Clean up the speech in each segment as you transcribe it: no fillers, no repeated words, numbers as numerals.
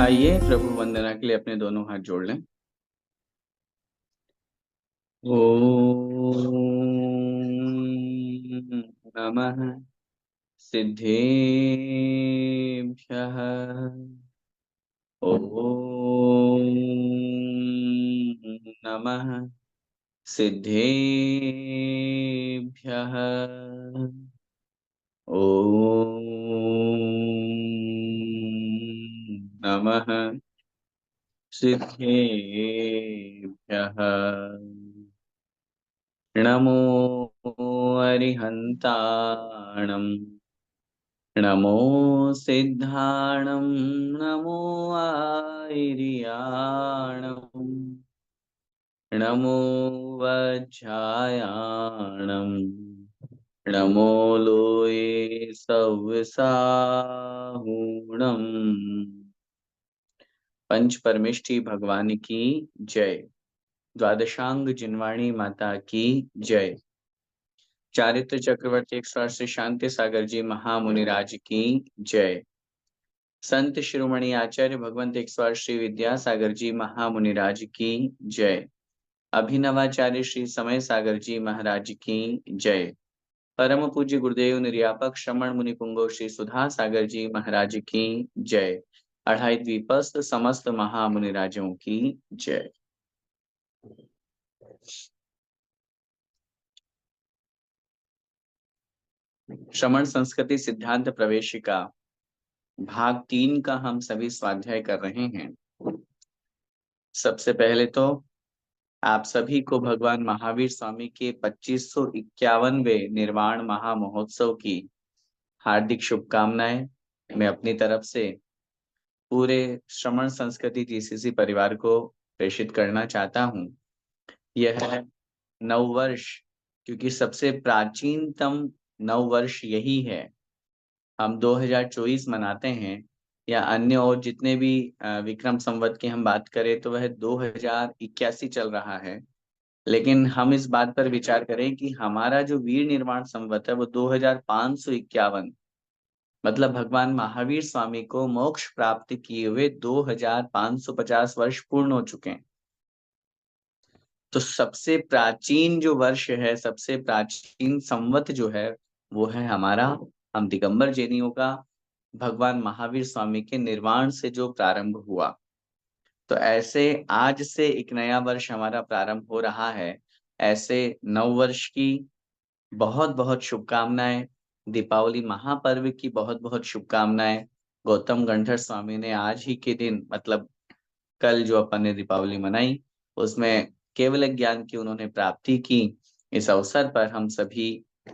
आइए प्रभु वंदना के लिए अपने दोनों हाथ जोड़ लें। ओम नमः सिद्धेभ्यः। ओम नमः सिद्धेभ्यः। ओम नमः सिद्धेभ्यः। नमो अरिहन्ताणम् नमो सिद्धाणं नमो आयर्याणम् नमो वज्रायाणम् नमो लोये सव्यसाहूणम्। पंच परमेष्ठी भगवान की जय। द्वादशांग जिनवाणी माता की जय। चारित्र चक्रवर्ती 108 शांति सागर जी महामुनिराज की जय। संत शिरोमणि आचार्य भगवंत 108 श्री विद्यासागर जी महामुनिराज की जय। अभिनवाचार्य श्री समय सागर जी महाराज की जय। परम पूज्य गुरुदेव निर्यापक श्रमण मुनि पुंगव श्री सुधा सागर जी महाराज की जय। अढ़ाई द्वीपस्थ समस्त महामुनिराजों की जय। श्रमण संस्कृति सिद्धांत प्रवेशिका भाग 3 का हम सभी स्वाध्याय कर रहे हैं। सबसे पहले तो आप सभी को भगवान महावीर स्वामी के 2551वें निर्वाण महामहोत्सव की हार्दिक शुभकामनाएं मैं अपनी तरफ से पूरे श्रमण संस्कृति जीसीसी परिवार को प्रेषित करना चाहता हूं। यह नववर्ष, क्योंकि सबसे प्राचीनतम नववर्ष यही है। हम 2024 मनाते हैं या अन्य और जितने भी विक्रम संवत की हम बात करें तो वह 2081 चल रहा है। लेकिन हम इस बात पर विचार करें कि हमारा जो वीर निर्माण संवत है वो 2551, मतलब भगवान महावीर स्वामी को मोक्ष प्राप्त किए हुए 2550 वर्ष पूर्ण हो चुके हैं। तो सबसे प्राचीन जो वर्ष है, सबसे प्राचीन संवत जो है वो है हमारा, हम दिगंबर जैनियों का, भगवान महावीर स्वामी के निर्वाण से जो प्रारंभ हुआ। तो ऐसे आज से एक नया वर्ष हमारा प्रारंभ हो रहा है। ऐसे नव वर्ष की बहुत बहुत शुभकामनाएं। दीपावली महापर्व की बहुत बहुत शुभकामनाएं। गौतम गंधर स्वामी ने आज ही के दिन, मतलब कल जो अपन ने दीपावली मनाई, उसमें केवल ज्ञान की उन्होंने प्राप्ति की। इस अवसर पर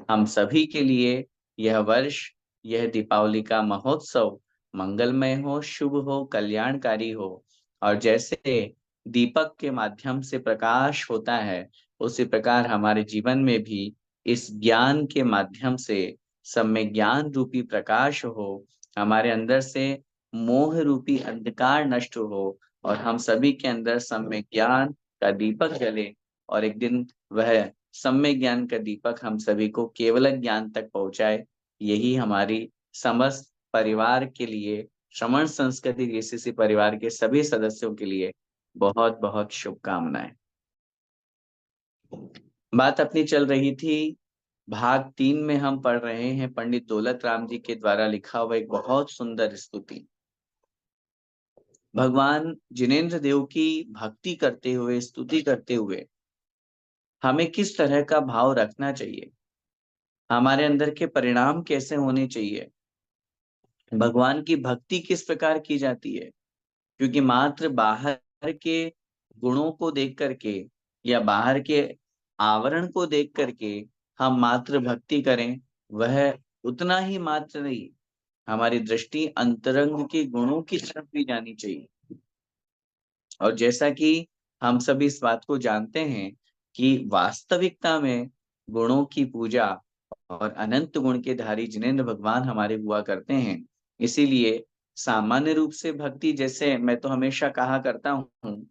हम सभी के लिए यह वर्ष, यह दीपावली का महोत्सव मंगलमय हो, शुभ हो, कल्याणकारी हो। और जैसे दीपक के माध्यम से प्रकाश होता है, उसी प्रकार हमारे जीवन में भी इस ज्ञान के माध्यम से सम्यक ज्ञान रूपी प्रकाश हो, हमारे अंदर से मोह रूपी अंधकार नष्ट हो और हम सभी के अंदर सम्यक ज्ञान का दीपक जले। और एक दिन वह सम्यक ज्ञान का दीपक हम सभी को केवल ज्ञान तक पहुंचाए। यही हमारी समस्त परिवार के लिए, श्रमण संस्कृति जीसीसी परिवार के सभी सदस्यों के लिए बहुत बहुत शुभकामनाएं। बात अपनी चल रही थी, भाग 3 में हम पढ़ रहे हैं पंडित दौलत राम जी के द्वारा लिखा हुआ एक बहुत सुंदर स्तुति। भगवान जिनेंद्र देव की भक्ति करते हुए, स्तुति करते हुए हमें किस तरह का भाव रखना चाहिए, हमारे अंदर के परिणाम कैसे होने चाहिए, भगवान की भक्ति किस प्रकार की जाती है। क्योंकि मात्र बाहर के गुणों को देख करके या बाहर के आवरण को देख करके हम मात्र भक्ति करें, वह उतना ही मात्र नहीं। हमारी दृष्टि अंतरंग के गुणों की तरफ भी जानी चाहिए। और जैसा कि हम सभी इस बात को जानते हैं कि वास्तविकता में गुणों की पूजा और अनंत गुण के धारी जिनेंद्र भगवान हमारे हुआ करते हैं। इसीलिए सामान्य रूप से भक्ति, जैसे मैं तो हमेशा कहा करता हूँ,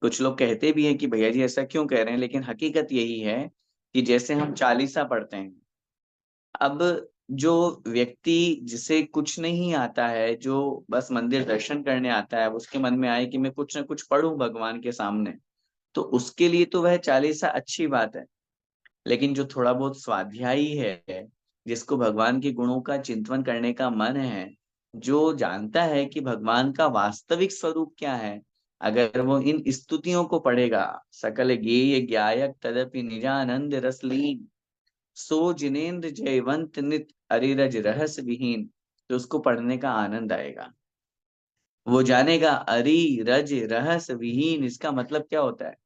कुछ लोग कहते भी हैं कि भैया जी ऐसा क्यों कह रहे हैं, लेकिन हकीकत यही है कि जैसे हम चालीसा पढ़ते हैं, अब जो व्यक्ति जिसे कुछ नहीं आता है, जो बस मंदिर दर्शन करने आता है, उसके मन में आए कि मैं कुछ ना कुछ पढूं भगवान के सामने, तो उसके लिए तो वह चालीसा अच्छी बात है। लेकिन जो थोड़ा बहुत स्वाध्यायी है, जिसको भगवान के गुणों का चिंतन करने का मन है, जो जानता है कि भगवान का वास्तविक स्वरूप क्या है, अगर वो इन स्तुतियों को पढ़ेगा, सकल गेय ज्ञायक तदपि निजानंद रस लीन, सो जिनेन्द्र जयवंत नित अरिरज रहस विहीन, तो उसको पढ़ने का आनंद आएगा। वो जानेगा अरि रज रहस विहीन इसका मतलब क्या होता है।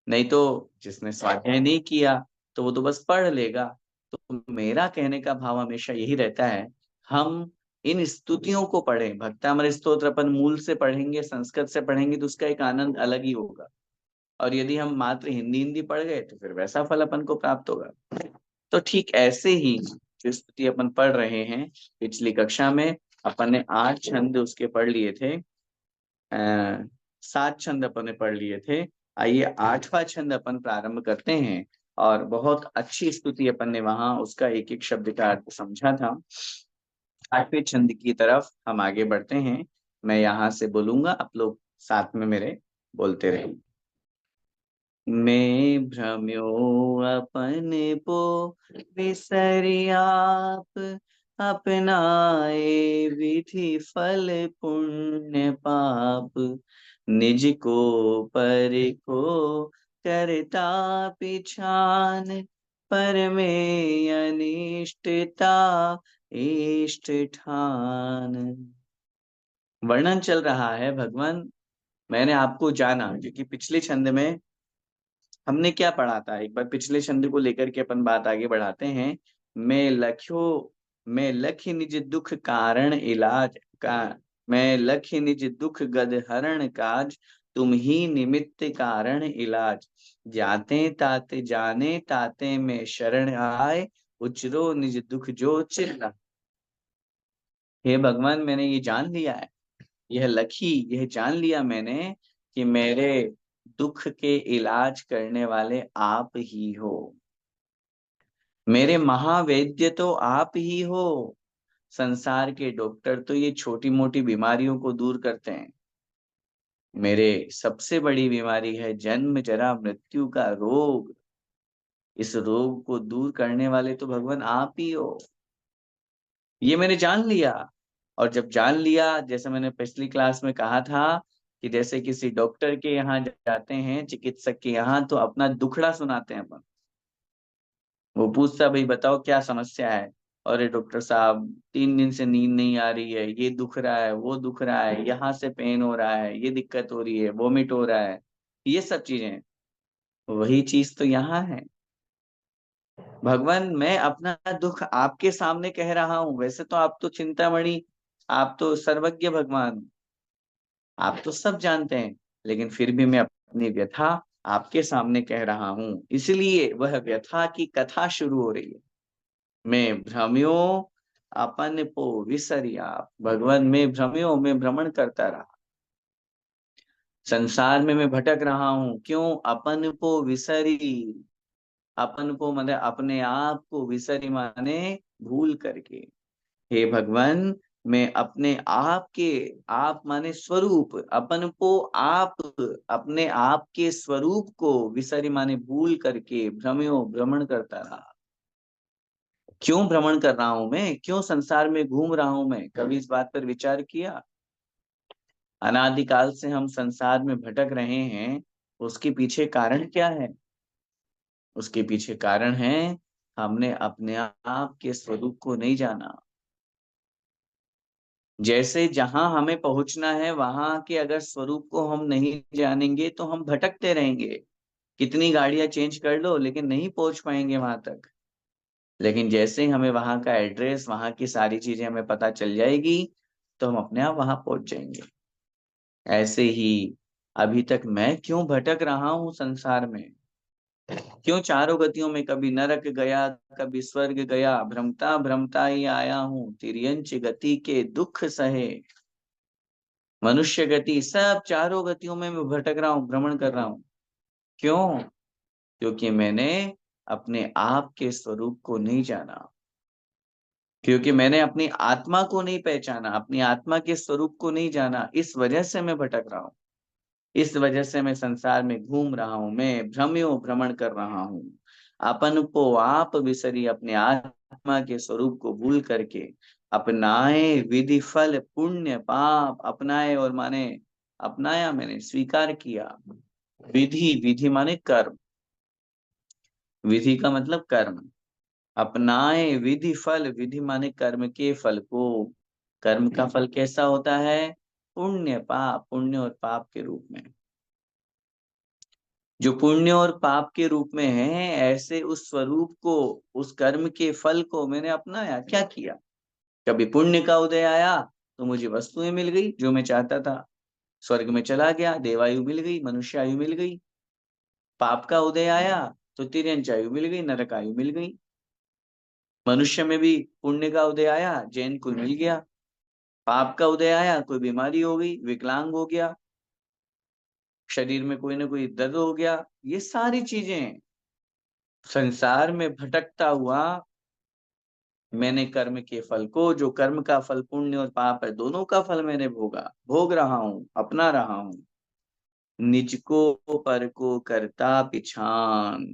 नहीं तो जिसने स्वाध्याय नहीं किया तो वो तो बस पढ़ लेगा। तो मेरा कहने का भाव हमेशा यही रहता है, हम इन स्तुतियों को पढ़ें। भक्तामृत स्तोत्र अपन मूल से पढ़ेंगे, संस्कृत से पढ़ेंगे तो उसका एक आनंद अलग ही होगा। और यदि हम मात्र हिंदी हिंदी पढ़ गए तो फिर वैसा फल अपन को प्राप्त होगा। तो ठीक ऐसे ही जो स्तुति अपन पढ़ रहे हैं, पिछली कक्षा में अपन ने 8 छंद उसके पढ़ लिए थे, 7 छंद अपन ने पढ़ लिए थे। आइए 8वां छंद अपन प्रारंभ करते हैं। और बहुत अच्छी स्तुति अपन ने वहां उसका एक एक शब्द का अर्थ समझा था। 8वें छंद की तरफ हम आगे बढ़ते हैं। मैं यहाँ से बोलूंगा, आप लोग साथ में मेरे बोलते रहेंगे। मैं भ्रम्यो अपने को विसरि आप, अपनाए विधि फल पुण्य पाप, निज को परखो करता पिछान, पर में अनिष्टता इष्ट ठान। वर्णन चल रहा है, भगवान मैंने आपको जाना, क्योंकि पिछले छंद में हमने क्या पढ़ा था, एक बार पिछले छंद को लेकर के अपन बात आगे बढ़ाते हैं। मैं लख्यो मैं लख्य निज दुख कारण इलाज का, मैं लख्य निज दुख गद हरण काज, तुम ही निमित्त कारण इलाज, जाते ताते जाने ताते में शरण आए, उचरो निज दुख जो चिल्ला। हे भगवान, मैंने ये जान लिया है, यह जान लिया मैंने कि मेरे दुख के इलाज करने वाले आप ही हो। मेरे महावैद्य तो आप ही हो। संसार के डॉक्टर तो ये छोटी मोटी बीमारियों को दूर करते हैं। मेरे सबसे बड़ी बीमारी है जन्म जरा मृत्यु का रोग। इस रोग को दूर करने वाले तो भगवान आप ही हो। ये मैंने जान लिया। और जब जान लिया, जैसे मैंने पिछली क्लास में कहा था कि जैसे किसी डॉक्टर के यहाँ जाते हैं, चिकित्सक के यहाँ, तो अपना दुखड़ा सुनाते हैं अपन। वो पूछता, भाई बताओ क्या समस्या है। अरे डॉक्टर साहब, 3 दिन से नींद नहीं आ रही है, ये दुख रहा है, वो दुख रहा है, यहाँ से पेन हो रहा है, ये दिक्कत हो रही है, वोमिट हो रहा है, ये सब चीजें। वही चीज तो यहाँ है। भगवान, मैं अपना दुख आपके सामने कह रहा हूँ। वैसे तो आप तो चिंतामणि, आप तो सर्वज्ञ भगवान, आप तो सब जानते हैं, लेकिन फिर भी मैं अपनी व्यथा आपके सामने कह रहा हूँ। इसलिए वह व्यथा की कथा शुरू हो रही है। मैं भ्रम्यो अपन पो विसरिया। भगवान, मैं भ्रम्यो, मैं भ्रमण करता रहा, संसार में मैं भटक रहा हूँ। क्यों? अपन को विसरी। अपन को मतलब अपने आप को, विसरी माने भूल करके। हे भगवान, मैं अपने आप के, आप माने स्वरूप, अपन को आप, अपने आप के स्वरूप को विसरी माने भूल करके भ्रम्यो, भ्रमण करता रहा। क्यों भ्रमण कर रहा हूं मैं? क्यों संसार में घूम रहा हूं मैं? कभी इस बात पर विचार किया? अनादिकाल से हम संसार में भटक रहे हैं, उसके पीछे कारण क्या है? उसके पीछे कारण है, हमने अपने आप के स्वरूप को नहीं जाना। जैसे जहां हमें पहुंचना है, वहां के अगर स्वरूप को हम नहीं जानेंगे तो हम भटकते रहेंगे। कितनी गाड़ियां चेंज कर लो, लेकिन नहीं पहुंच पाएंगे वहां तक। लेकिन जैसे ही हमें वहां का एड्रेस, वहां की सारी चीजें हमें पता चल जाएगी, तो हम अपने आप वहां पहुंच जाएंगे। ऐसे ही अभी तक मैं क्यों भटक रहा हूँ संसार में? क्यों चारों गतियों में, कभी नरक गया, कभी स्वर्ग गया, भ्रमता भ्रमता ही आया हूँ, तिर्यंच गति के दुख सहे। मनुष्य गति, सब चारों गतियों में मैं भटक रहा हूँ, भ्रमण कर रहा हूँ। क्यों? क्योंकि मैंने अपने आप के स्वरूप को नहीं जाना। क्योंकि मैंने अपनी आत्मा को नहीं पहचाना, अपनी आत्मा के स्वरूप को नहीं जाना, इस वजह से मैं भटक रहा हूँ। इस वजह से मैं संसार में घूम रहा हूँ, मैं भ्रम्यो भ्रमण कर रहा हूँ। अपन को आप विसरी, अपने आत्मा के स्वरूप को भूल करके अपनाए विधि फल पुण्य पाप, अपनाए और माने अपनाया, मैंने स्वीकार किया। विधि, विधि माने कर्म, विधि का मतलब कर्म। अपनाए विधि फल, विधि माने कर्म के फल को। कर्म का फल कैसा होता है? पुण्य पाप, पुण्य और पाप के रूप में। जो पुण्य और पाप के रूप में है, ऐसे उस स्वरूप को, उस कर्म के फल को मैंने अपनाया। क्या किया? कभी पुण्य का उदय आया तो मुझे वस्तुएं मिल गई जो मैं चाहता था, स्वर्ग में चला गया, देवायु मिल गई, मनुष्य आयु मिल गई। पाप का उदय आया तो तिर्यंच आयु मिल गई, नरक आयु मिल गई। मनुष्य में भी पुण्य का उदय आया, जैन कुल मिल गया। पाप का उदय आया, कोई बीमारी हो गई, विकलांग हो गया, शरीर में कोई ना कोई दर्द हो गया। ये सारी चीजें संसार में भटकता हुआ मैंने कर्म के फल को, जो कर्म का फल पुण्य और पाप है, दोनों का फल मैंने भोगा, भोग रहा हूँ, अपना रहा हूँ। निज को पर को करता पिछान।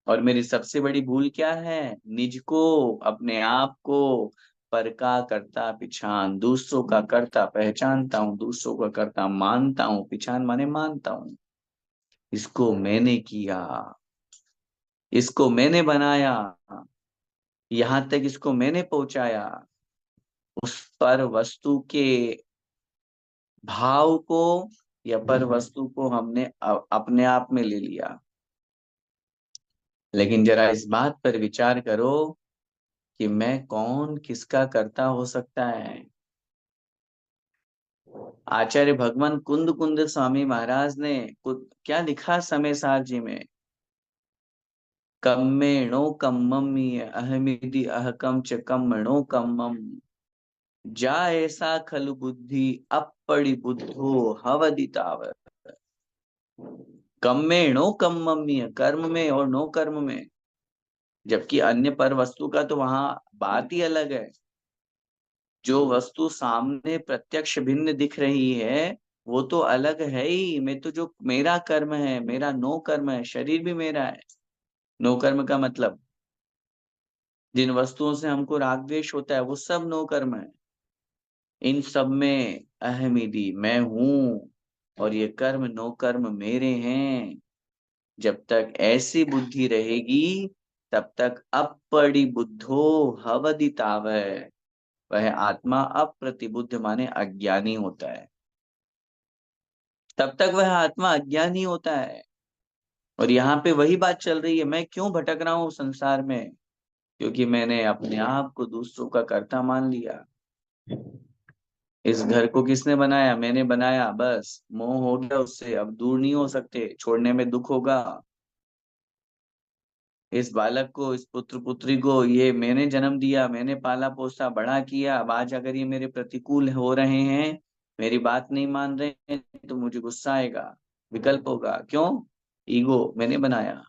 और मेरी सबसे बड़ी भूल क्या है? निज को, अपने आप को, पर का करता पिछान, दूसरों का करता पहचानता हूँ, दूसरों का करता मानता हूँ। पिछान माने मानता हूँ। इसको मैंने किया, इसको मैंने बनाया, यहाँ तक इसको मैंने पहुंचाया। उस पर वस्तु के भाव को या पर वस्तु को हमने अपने आप में ले लिया। लेकिन जरा इस बात पर विचार करो कि मैं कौन, किसका कर्ता हो सकता है? आचार्य भगवान कुंद कुंद स्वामी महाराज ने क्या लिखा समय सार जी में? कम्मेणो कम्मम अहमिति अहकम च कम्मणो कम्मम, जा ऐसा खलु बुद्धि अपड़ी बुद्धो हवदिताव। कम्मेणो कम्मम, कर्म में और नो कर्म में। जबकि अन्य पर वस्तु का तो वहां बात ही अलग है। जो वस्तु सामने प्रत्यक्ष भिन्न दिख रही है वो तो अलग है ही। मैं तो, जो मेरा कर्म है, मेरा नो कर्म है, शरीर भी मेरा है। नो कर्म का मतलब जिन वस्तुओं से हमको राग द्वेष होता है वो सब नो कर्म है। इन सब में अहमिदी मैं हूं, और ये कर्म नो कर्म मेरे हैं। जब तक ऐसी बुद्धि रहेगी तब तक अपड़ी बुद्धो हवदितावै, वह आत्मा अप्रतिबुद्ध माने अज्ञानी होता है। तब तक वह आत्मा अज्ञानी होता है। और यहाँ पे वही बात चल रही है, मैं क्यों भटक रहा हूँ संसार में? क्योंकि मैंने अपने आप को दूसरों का कर्ता मान लिया। इस घर को किसने बनाया? मैंने बनाया। बस मोह हो गया उससे, अब दूर नहीं हो सकते, छोड़ने में दुख होगा। इस बालक को, इस पुत्र पुत्री को, ये मैंने जन्म दिया, मैंने पाला पोसा बड़ा किया। अब आज अगर ये मेरे प्रतिकूल हो रहे हैं, मेरी बात नहीं मान रहे हैं, तो मुझे गुस्सा आएगा, विकल्प होगा। क्यों? ईगो, मैंने बनाया।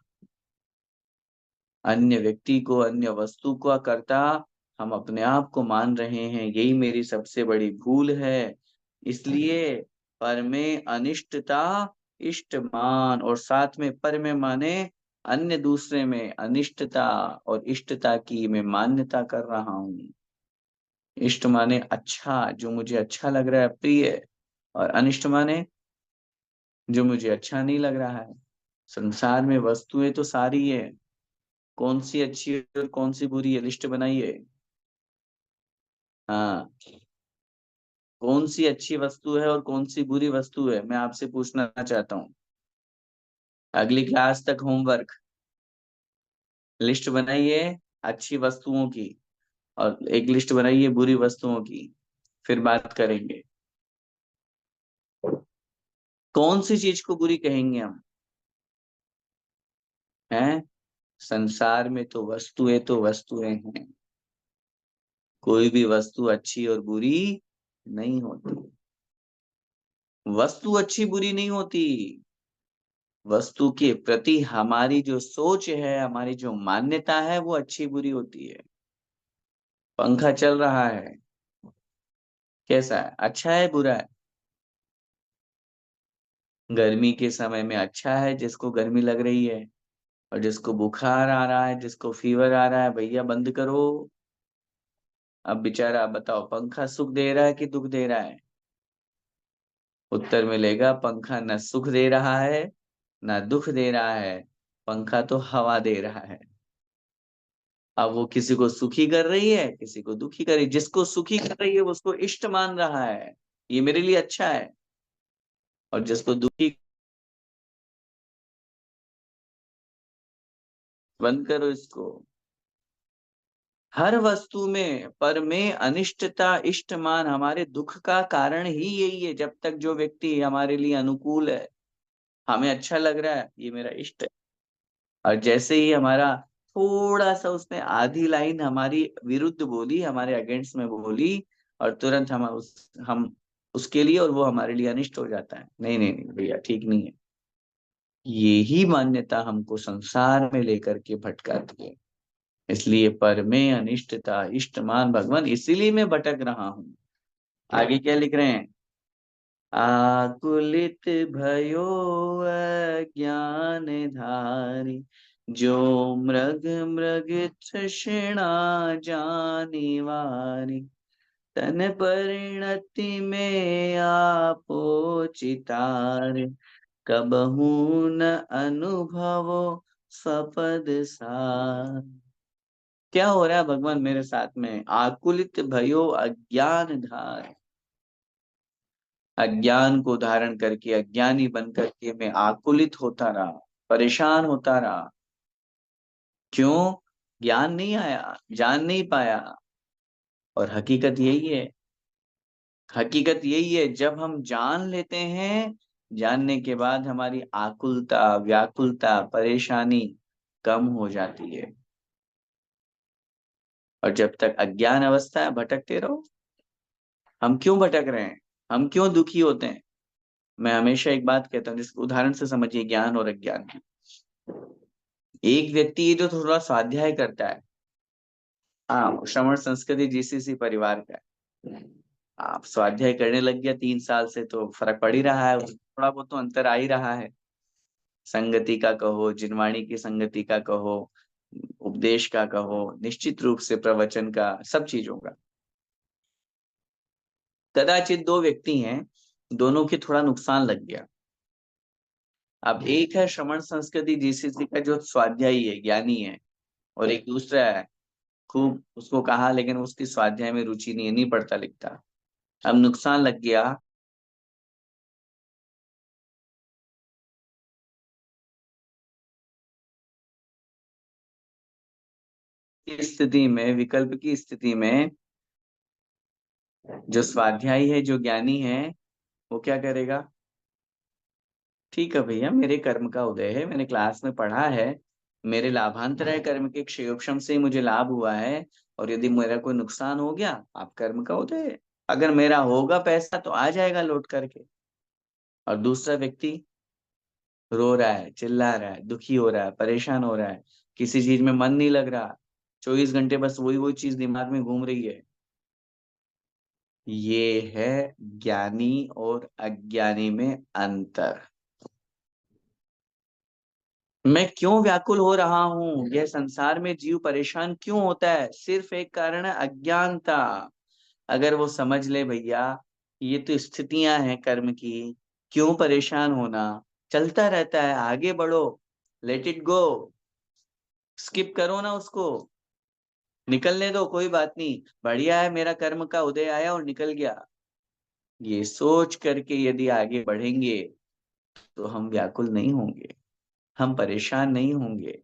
अन्य व्यक्ति को, अन्य वस्तु का कर्ता हम अपने आप को मान रहे हैं, यही मेरी सबसे बड़ी भूल है। इसलिए पर में अनिष्टता, इष्ट मान, और साथ में पर में माने अन्य, दूसरे में अनिष्टता और इष्टता की मैं मान्यता कर रहा हूँ। इष्ट माने अच्छा, जो मुझे अच्छा लग रहा है, प्रिय। और अनिष्ट माने जो मुझे अच्छा नहीं लग रहा है। संसार में वस्तुएं तो सारी है, कौन सी अच्छी है और कौन सी बुरी है, लिस्ट बनाइए। हाँ, कौन सी अच्छी वस्तु है और कौन सी बुरी वस्तु है, मैं आपसे पूछना चाहता हूँ। अगली क्लास तक होमवर्क, लिस्ट बनाइए अच्छी वस्तुओं की, और एक लिस्ट बनाइए बुरी वस्तुओं की, फिर बात करेंगे। कौन सी चीज को बुरी कहेंगे हम? हैं? संसार में तो वस्तुएं हैं। कोई भी वस्तु अच्छी और बुरी नहीं होती। वस्तु अच्छी बुरी नहीं होती। वस्तु के प्रति हमारी जो सोच है, हमारी जो मान्यता है, वो अच्छी बुरी होती है। पंखा चल रहा है, कैसा है, अच्छा है बुरा है? गर्मी के समय में अच्छा है जिसको गर्मी लग रही है, और जिसको बुखार आ रहा है, जिसको फीवर आ रहा है, भैया बंद करो। अब बेचारा बताओ, पंखा सुख दे रहा है कि दुख दे रहा है? उत्तर मिलेगा, पंखा न सुख दे रहा है ना दुख दे रहा है, पंखा तो हवा दे रहा है। अब वो किसी को सुखी कर रही है, किसी को दुखी कर रही है। जिसको सुखी कर रही है वो उसको इष्ट मान रहा है, ये मेरे लिए अच्छा है। और जिसको दुखी, बंद करो इसको। हर वस्तु में पर में अनिष्टता इष्ट मान हमारे दुख का कारण ही यही है। जब तक जो व्यक्ति हमारे लिए अनुकूल है, हमें अच्छा लग रहा है, ये मेरा इष्ट है। और जैसे ही हमारा थोड़ा सा उसने आधी लाइन हमारी विरुद्ध बोली, हमारे अगेंस्ट में बोली, और तुरंत हम उसके लिए और वो हमारे लिए अनिष्ट हो जाता है। नहीं नहीं नहीं भैया, ठीक नहीं है। यही मान्यता हमको संसार में लेकर के भटकाती है। इसलिए पर में अनिष्टता इष्टमान भगवान, इसीलिए मैं भटक रहा हूँ। आगे क्या लिख रहे हैं? आकुलित भयो अज्ञान धारी, जो मृग मृग तृष्णा जानी वारी, तन परिणति में आपो चितार, कबहू न अनुभवो सपद सार। क्या हो रहा है भगवान मेरे साथ में? आकुलित भयो अज्ञान धार, अज्ञान को धारण करके, अज्ञानी बन करके मैं आकुलित होता रहा, परेशान होता रहा। क्यों? ज्ञान नहीं आया, जान नहीं पाया। और हकीकत यही है, हकीकत यही है, जब हम जान लेते हैं, जानने के बाद हमारी आकुलता, व्याकुलता, परेशानी कम हो जाती है। और जब तक अज्ञान अवस्था है, भटकते रहो। हम क्यों भटक रहे हैं? हम क्यों दुखी होते हैं? मैं हमेशा एक बात कहता हूँ, जिस उदाहरण से समझिए ज्ञान और अज्ञान की। एक व्यक्ति है जो थोड़ा स्वाध्याय करता है, हाँ, श्रवण संस्कृति जीसीसी परिवार का है। आप स्वाध्याय करने लग गया 3 साल से, तो फर्क पड़ ही रहा है, थोड़ा बहुत तो अंतर आ ही रहा है। संगति का कहो, जिनवाणी की संगति का कहो, उपदेश का कहो, निश्चित रूप से प्रवचन का, सब चीजों का। कदाचित दो व्यक्ति हैं, दोनों के थोड़ा नुकसान लग गया। अब एक है श्रवण संस्कृति जीसीसी का जो स्वाध्यायी है, ज्ञानी है, और एक दूसरा है, खूब उसको कहा लेकिन उसकी स्वाध्याय में रुचि नहीं है, नहीं पढ़ता लिखता। अब नुकसान लग गया। इस स्थिति में, विकल्प की स्थिति में, जो स्वाध्यायी है, जो ज्ञानी है, वो क्या करेगा? ठीक है भैया, मेरे कर्म का उदय है, मैंने क्लास में पढ़ा है, मेरे लाभांतर है, कर्म के क्षयोक्षम से ही मुझे लाभ हुआ है। और यदि मेरा कोई नुकसान हो गया, आप कर्म का उदय है, अगर मेरा होगा पैसा तो आ जाएगा लौट करके। और दूसरा व्यक्ति रो रहा है, चिल्ला रहा है, दुखी हो रहा है, परेशान हो रहा है, किसी चीज में मन नहीं लग रहा, 24 घंटे बस वही वही चीज दिमाग में घूम रही है। ये है ज्ञानी और अज्ञानी में अंतर। मैं क्यों व्याकुल हो रहा हूँ, यह संसार में जीव परेशान क्यों होता है? सिर्फ एक कारण है, अज्ञानता। अगर वो समझ ले भैया, ये तो स्थितियां हैं कर्म की, क्यों परेशान होना, चलता रहता है, आगे बढ़ो, लेट इट गो, स्किप करो ना उसको, निकलने दो, कोई बात नहीं, बढ़िया है, मेरा कर्म का उदय आया और निकल गया। ये सोच करके यदि आगे बढ़ेंगे, तो हम व्याकुल नहीं होंगे, हम परेशान नहीं होंगे।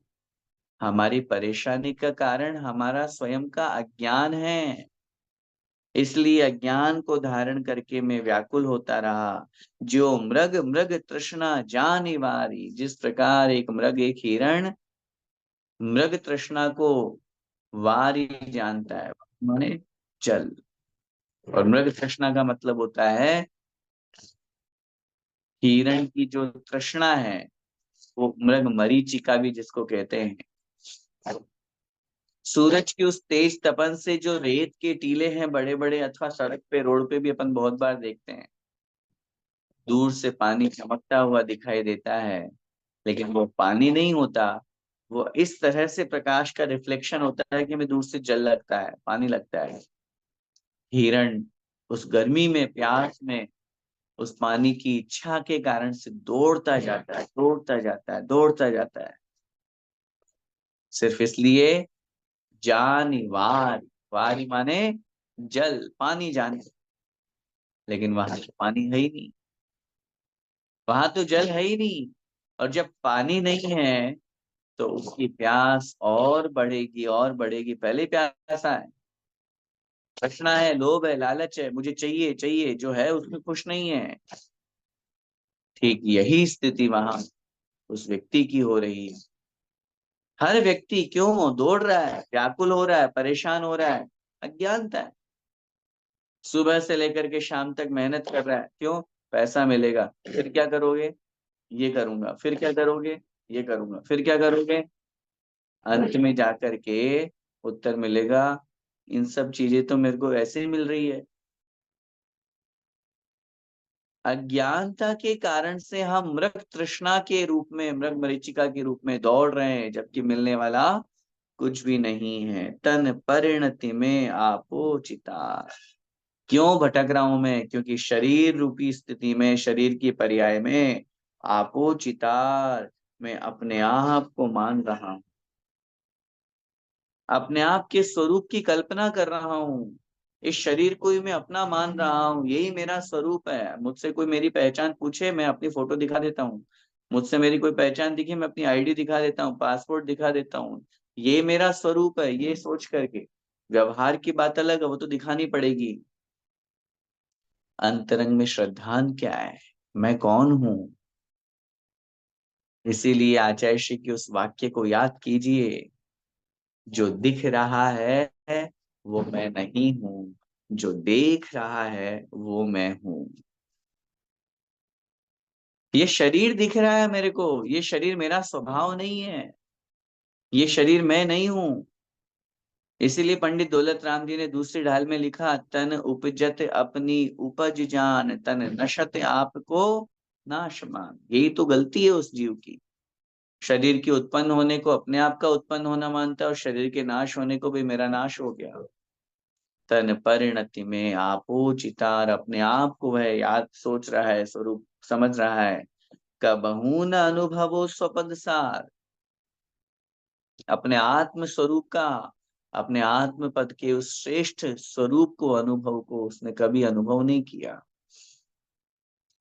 हमारी परेशानी का कारण हमारा स्वयं का अज्ञान है। इसलिए अज्ञान को धारण करके मैं व्याकुल होता रहा। जो मृग मृग तृष्णा जान वारी, जिस प्रकार एक मृग, एक हिरण मृग तृष्णा को वारी जानता है, माने जल। और मृग तृष्णा का मतलब होता है, हिरण की जो तृष्णा है, वो मृग मरीचिका भी जिसको कहते हैं, सूरज की उस तेज तपन से जो रेत के टीले हैं बड़े बड़े, अथवा सड़क पे रोड पे भी अपन बहुत बार देखते हैं, दूर से पानी चमकता हुआ दिखाई देता है, लेकिन वो पानी नहीं होता। वो इस तरह से प्रकाश का रिफ्लेक्शन होता है कि हमें दूर से जल लगता है, पानी लगता है। हिरण उस गर्मी में, प्यास में, उस पानी की इच्छा के कारण से दौड़ता जाता है, दौड़ता जाता है, दौड़ता जाता है, सिर्फ इसलिए जानी वार, वारी माने जल, पानी जाने। लेकिन वहां तो पानी है ही नहीं, वहां तो जल है ही नहीं। और जब पानी नहीं है तो उसकी प्यास और बढ़ेगी और बढ़ेगी। पहले प्यासा है, तृष्णा है, लोभ है, लालच है, मुझे चाहिए चाहिए, जो है उसमें खुश नहीं है। ठीक यही स्थिति वहां उस व्यक्ति की हो रही है। हर व्यक्ति क्यों दौड़ रहा है, व्याकुल हो रहा है, परेशान हो रहा है? अज्ञानता है। सुबह से लेकर के शाम तक मेहनत कर रहा है, क्यों? पैसा मिलेगा। फिर क्या करोगे? ये करूंगा। फिर क्या करोगे? ये करूंगा। फिर क्या करोगे? अंत में जाकर के उत्तर मिलेगा, इन सब चीजें तो मेरे को ऐसे ही मिल रही है। अज्ञानता के कारण से हम मृग तृष्णा के रूप में, मृग मरीचिका के रूप में दौड़ रहे हैं, जबकि मिलने वाला कुछ भी नहीं है। तन परिणति में आपो चिता। क्यों भटक रहा हूं मैं? क्योंकि शरीर रूपी स्थिति में, शरीर की पर्याय में आपो चितार, मैं अपने आप को मान रहा हूं, अपने आप के स्वरूप की कल्पना कर रहा हूँ। इस शरीर को ही मैं अपना मान रहा हूँ, यही मेरा स्वरूप है। मुझसे कोई मेरी पहचान पूछे, मैं अपनी फोटो दिखा देता हूँ। मुझसे मेरी कोई पहचान दिखी, मैं अपनी आईडी दिखा देता हूँ, पासपोर्ट दिखा देता हूँ। ये मेरा स्वरूप है, ये सोच करके। व्यवहार की बात अलग है, वो तो दिखानी पड़ेगी। अंतरंग में श्रद्धांत क्या है? मैं कौन हूँ? इसीलिए आचार्य श्री के उस वाक्य को याद कीजिए, जो दिख रहा है वो मैं नहीं हूं, जो देख रहा है वो मैं हूं। ये शरीर दिख रहा है मेरे को, ये शरीर मेरा स्वभाव नहीं है, ये शरीर मैं नहीं हूं। इसीलिए पंडित दौलत राम जी ने दूसरी ढाल में लिखा, तन उपजत अपनी उपज जान, तन नशत आपको नाश मान। यही तो गलती है उस जीव की। शरीर के उत्पन्न होने को अपने आप का उत्पन्न होना मानता है, और शरीर के नाश होने को भी मेरा नाश हो गया। तन परिणति में आपो चितार, अपने आप को वह याद सोच रहा है, स्वरूप समझ रहा है। कबहू न अनुभवो स्वपद सार, अपने आत्म स्वरूप का, अपने आत्म पद के उस श्रेष्ठ स्वरूप को, अनुभव को उसने कभी अनुभव नहीं किया।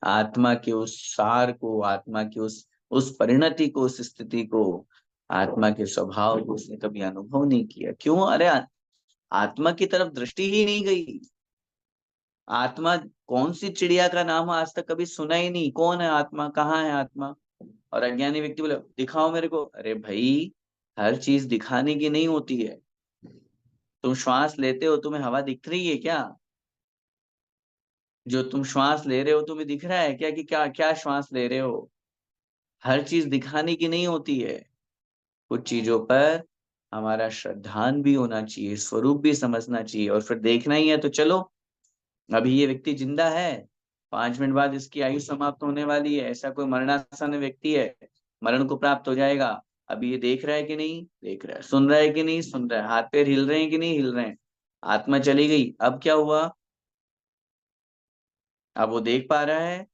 आत्मा के उस सार को, आत्मा की उस परिणति को, उस स्थिति को, आत्मा के स्वभाव को उसने कभी अनुभव नहीं किया। क्यों? अरे आत्मा की तरफ दृष्टि ही नहीं गई। आत्मा कौन सी चिड़िया का नाम आज तक कभी सुना ही नहीं। कौन है आत्मा? कहाँ है आत्मा? और अज्ञानी व्यक्ति बोले दिखाओ मेरे को। अरे भाई, हर चीज दिखाने की नहीं होती है। तुम श्वास लेते हो, तुम्हें हवा दिख रही है क्या? जो तुम श्वास ले रहे हो तुम्हें दिख रहा है क्या कि क्या क्या श्वास ले रहे हो? हर चीज दिखाने की नहीं होती है। कुछ चीजों पर हमारा श्रद्धान भी होना चाहिए, स्वरूप भी समझना चाहिए, और फिर देखना ही है तो चलो। अभी ये व्यक्ति जिंदा है, 5 मिनट बाद इसकी आयु समाप्त होने वाली है। ऐसा कोई मरणासन व्यक्ति है, मरण को प्राप्त हो जाएगा। अभी ये देख रहा है कि नहीं देख रहा है, सुन रहा है कि नहीं सुन रहा है, हाथ पैर हिल रहे हैं कि नहीं हिल रहे हैं। आत्मा चली गई, अब क्या हुआ? अब वो देख पा रहा है,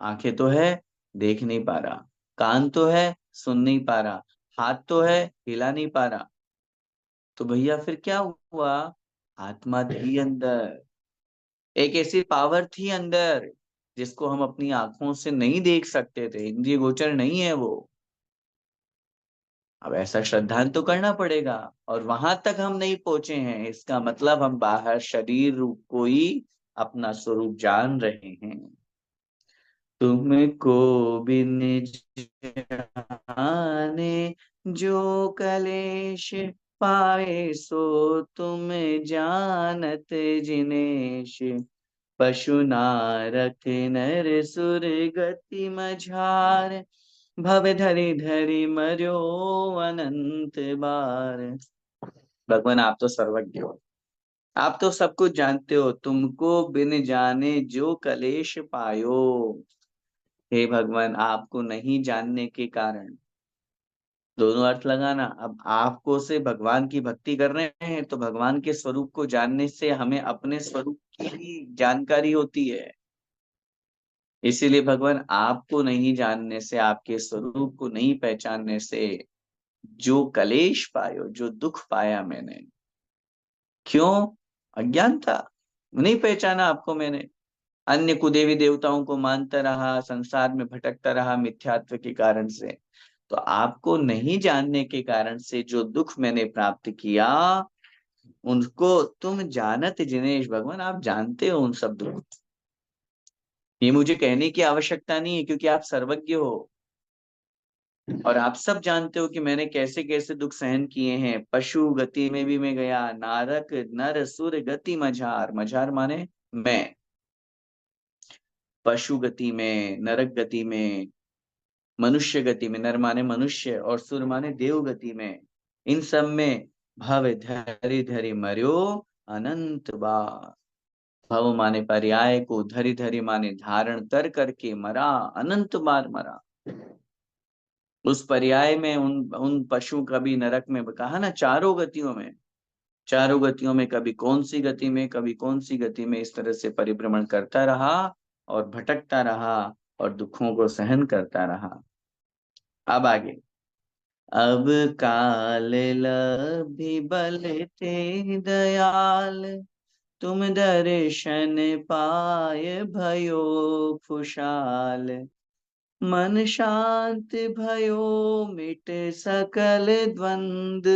आंखें तो है, देख नहीं पा रहा। कान तो है, सुन नहीं पा रहा। हाथ तो है, हिला नहीं पा रहा। तो भैया फिर क्या हुआ? आत्मा थी अंदर, एक ऐसी पावर थी अंदर जिसको हम अपनी आंखों से नहीं देख सकते थे, इंद्रिय गोचर नहीं है वो। अब ऐसा श्रद्धांत तो करना पड़ेगा, और वहां तक हम नहीं पहुंचे हैं, इसका मतलब हम बाहर शरीर रूप को ही अपना स्वरूप जान रहे हैं। तुमको बिन जाने जो कलेश पाए, सो तुम जानत जिनेश। पशु नारक नर सुर गति मझार, भव धरि धरि मर्यो अनंत बार। भगवान आप तो सर्वज्ञ हो, आप तो सब कुछ जानते हो, तुमको बिन जाने जो कलेश पायो। हे भगवान, आपको नहीं जानने के कारण, दोनों अर्थ लगाना। अब आपको से भगवान की भक्ति कर रहे हैं तो भगवान के स्वरूप को जानने से हमें अपने स्वरूप की भी जानकारी होती है। इसीलिए भगवान आपको नहीं जानने से, आपके स्वरूप को नहीं पहचानने से जो कलेश पायो, जो दुख पाया मैंने, क्यों? अज्ञानता, नहीं पहचाना आपको मैंने। अन्य कुदेवी देवताओं को मानता रहा, संसार में भटकता रहा मिथ्यात्व के कारण से। तो आपको नहीं जानने के कारण से जो दुख मैंने प्राप्त किया, उनको तुम जानत जिनेश, भगवान आप जानते हो उन सब दुख। ये मुझे कहने की आवश्यकता नहीं है, क्योंकि आप सर्वज्ञ हो और आप सब जानते हो कि मैंने कैसे कैसे दुख सहन किए हैं। पशु गति में भी मैं गया, नारक नर सुर गति मझार, मझार माने मैं, पशु गति में, नरक गति में, मनुष्य गति में, नर माने मनुष्य और सुर माने देव गति में, इन सब में भव धरि धरि मर्यो अनंत बार। भव माने पर्याय को, धरि धरि माने धारण कर करके मरा, अनंत बार मरा। उस पर्याय में उन पशु, कभी नरक में, कहा ना चारों गतियों में, चारों गतियों में कभी कौन सी गति में, कभी कौन सी गति में, इस तरह से परिभ्रमण करता रहा और भटकता रहा और दुखों को सहन करता रहा। अब आगे, अब काल लभी बल ते दयाल, तुम दर्शन पाय भयो खुशाल, मन शांत भयो मिट सकल द्वंद,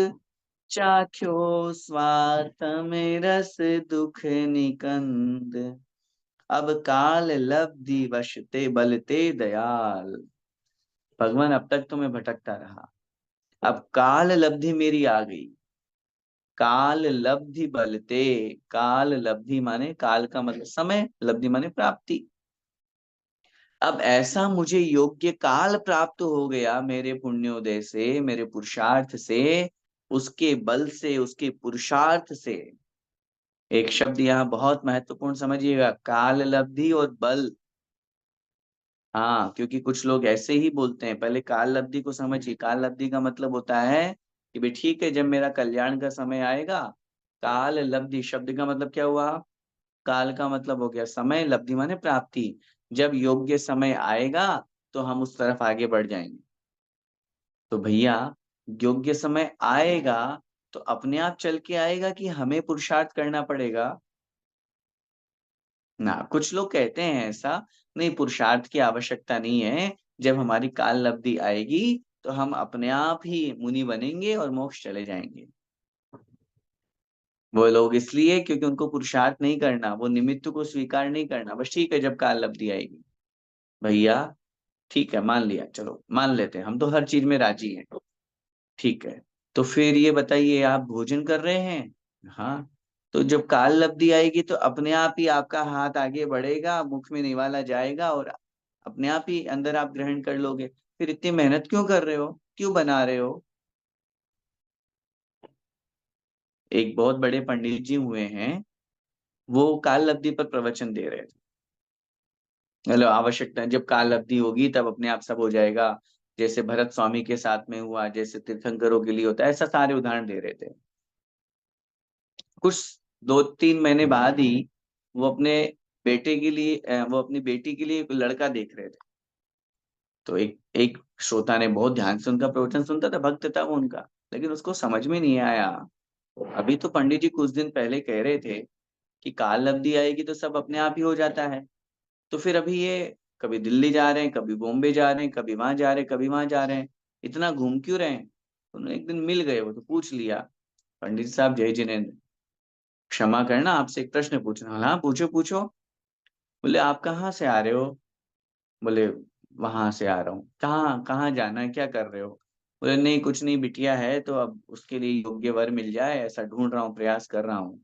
चाख्यो स्वार्थ में रस दुख निकंद। अब काल लब्धि वशते बलते दयाल, भगवान अब तक तो मैं भटकता रहा, अब काल लब्धि मेरी आ गई। काल लब्धि बलते, काल लब्धि माने काल का मतलब समय, लब्धि माने प्राप्ति। अब ऐसा मुझे योग्य काल प्राप्त हो गया मेरे पुण्योदय से, मेरे पुरुषार्थ से, उसके बल से, उसके पुरुषार्थ से। एक शब्द यहाँ बहुत महत्वपूर्ण समझिएगा, काल लब्धि और बल। हाँ, क्योंकि कुछ लोग ऐसे ही बोलते हैं। पहले काल लब्धि को समझिए। काल लब्धि का मतलब होता है कि भाई ठीक है, जब मेरा कल्याण का समय आएगा। काल लब्धि शब्द का मतलब क्या हुआ? काल का मतलब हो गया समय, लब्धि माने प्राप्ति। जब योग्य समय आएगा तो हम उस तरफ आगे बढ़ जाएंगे। तो भैया, योग्य समय आएगा तो अपने आप चल के आएगा कि हमें पुरुषार्थ करना पड़ेगा? ना, कुछ लोग कहते हैं ऐसा, नहीं पुरुषार्थ की आवश्यकता नहीं है, जब हमारी काल लब्धि आएगी तो हम अपने आप ही मुनि बनेंगे और मोक्ष चले जाएंगे। वो लोग इसलिए क्योंकि उनको पुरुषार्थ नहीं करना, वो निमित्त को स्वीकार नहीं करना, बस ठीक है जब काल लब्धि आएगी। भैया ठीक है, मान लिया, चलो मान लेते हैं, हम तो हर चीज में राजी हैं। ठीक है, तो फिर ये बताइए, आप भोजन कर रहे हैं? हाँ। तो जब काल लब्धि आएगी तो अपने आप ही आपका हाथ आगे बढ़ेगा, मुख में निवाला जाएगा और अपने आप ही अंदर आप ग्रहण कर लोगे। फिर इतनी मेहनत क्यों कर रहे हो, क्यों बना रहे हो? एक बहुत बड़े पंडित जी हुए हैं, वो काल लब्धि पर प्रवचन दे रहे थे। मतलब आवश्यकता है, जब काल लब्धि होगी तब अपने आप सब हो जाएगा। जैसे भरत स्वामी के साथ में हुआ, जैसे तीर्थंकरों के लिए होता है, ऐसा सारे उदाहरण दे रहे थे। कुछ 2-3 महीने बाद ही वो अपने बेटे के लिए वो अपनी बेटी के लिए एक लड़का देख रहे थे। तो एक एक श्रोता ने बहुत ध्यान से उनका प्रवचन सुनता था, भक्त था वो उनका, लेकिन उसको समझ में नहीं आया। अभी तो पंडित जी कुछ दिन पहले कह रहे थे कि काल लब्धि आएगी तो सब अपने आप ही हो जाता है। तो फिर अभी ये कभी दिल्ली जा रहे हैं, कभी बॉम्बे जा रहे हैं, कभी वहां जा रहे हैं, कभी वहां जा रहे हैं, इतना घूम क्यों रहे हैं? उन्होंने एक दिन मिल गए, वो तो पूछ लिया, पंडित साहब जय जिनेन्द्र, क्षमा करना आपसे एक प्रश्न पूछना। हाँ पूछो पूछो। बोले आप कहाँ से आ रहे हो? बोले वहां से आ रहा हूँ। कहाँ कहाँ जाना है, क्या कर रहे हो? बोले नहीं कुछ नहीं, बिटिया है तो अब उसके लिए योग्य वर मिल जाए ऐसा ढूंढ रहा हूँ, प्रयास कर रहा हूँ।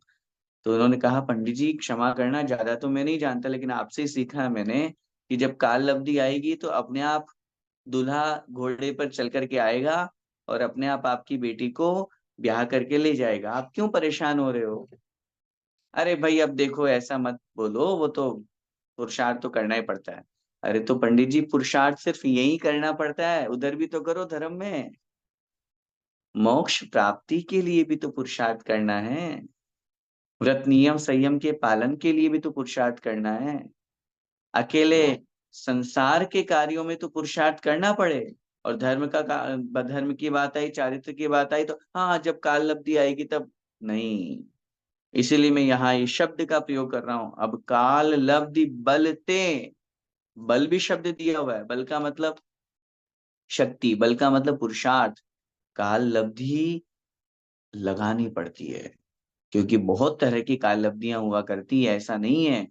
तो उन्होंने कहा पंडित जी क्षमा करना, ज्यादा तो मैं नहीं जानता, लेकिन आपसे ही सीखा है मैंने कि जब काल लब्धि आएगी तो अपने आप दूल्हा घोड़े पर चल करके आएगा और अपने आप आपकी बेटी को ब्याह करके ले जाएगा, आप क्यों परेशान हो रहे हो? अरे भाई अब देखो ऐसा मत बोलो, वो तो पुरुषार्थ तो करना ही पड़ता है। अरे तो पंडित जी पुरुषार्थ सिर्फ यही करना पड़ता है, उधर भी तो करो धर्म में। मोक्ष प्राप्ति के लिए भी तो पुरुषार्थ करना है, व्रत नियम संयम के पालन के लिए भी तो पुरुषार्थ करना है। अकेले संसार के कार्यों में तो पुरुषार्थ करना पड़े, और धर्म की बात आई, चारित्र की बात आई तो हाँ जब काल लब्धि आएगी तब नहीं। इसीलिए मैं यहाँ इस शब्द का प्रयोग कर रहा हूं, अब काल लब्धि बलते, बल भी शब्द दिया हुआ है, बल का मतलब शक्ति, बल का मतलब पुरुषार्थ। काल लब्धि लगानी पड़ती है, क्योंकि बहुत तरह की काल लब्धियां हुआ करती है, ऐसा नहीं है,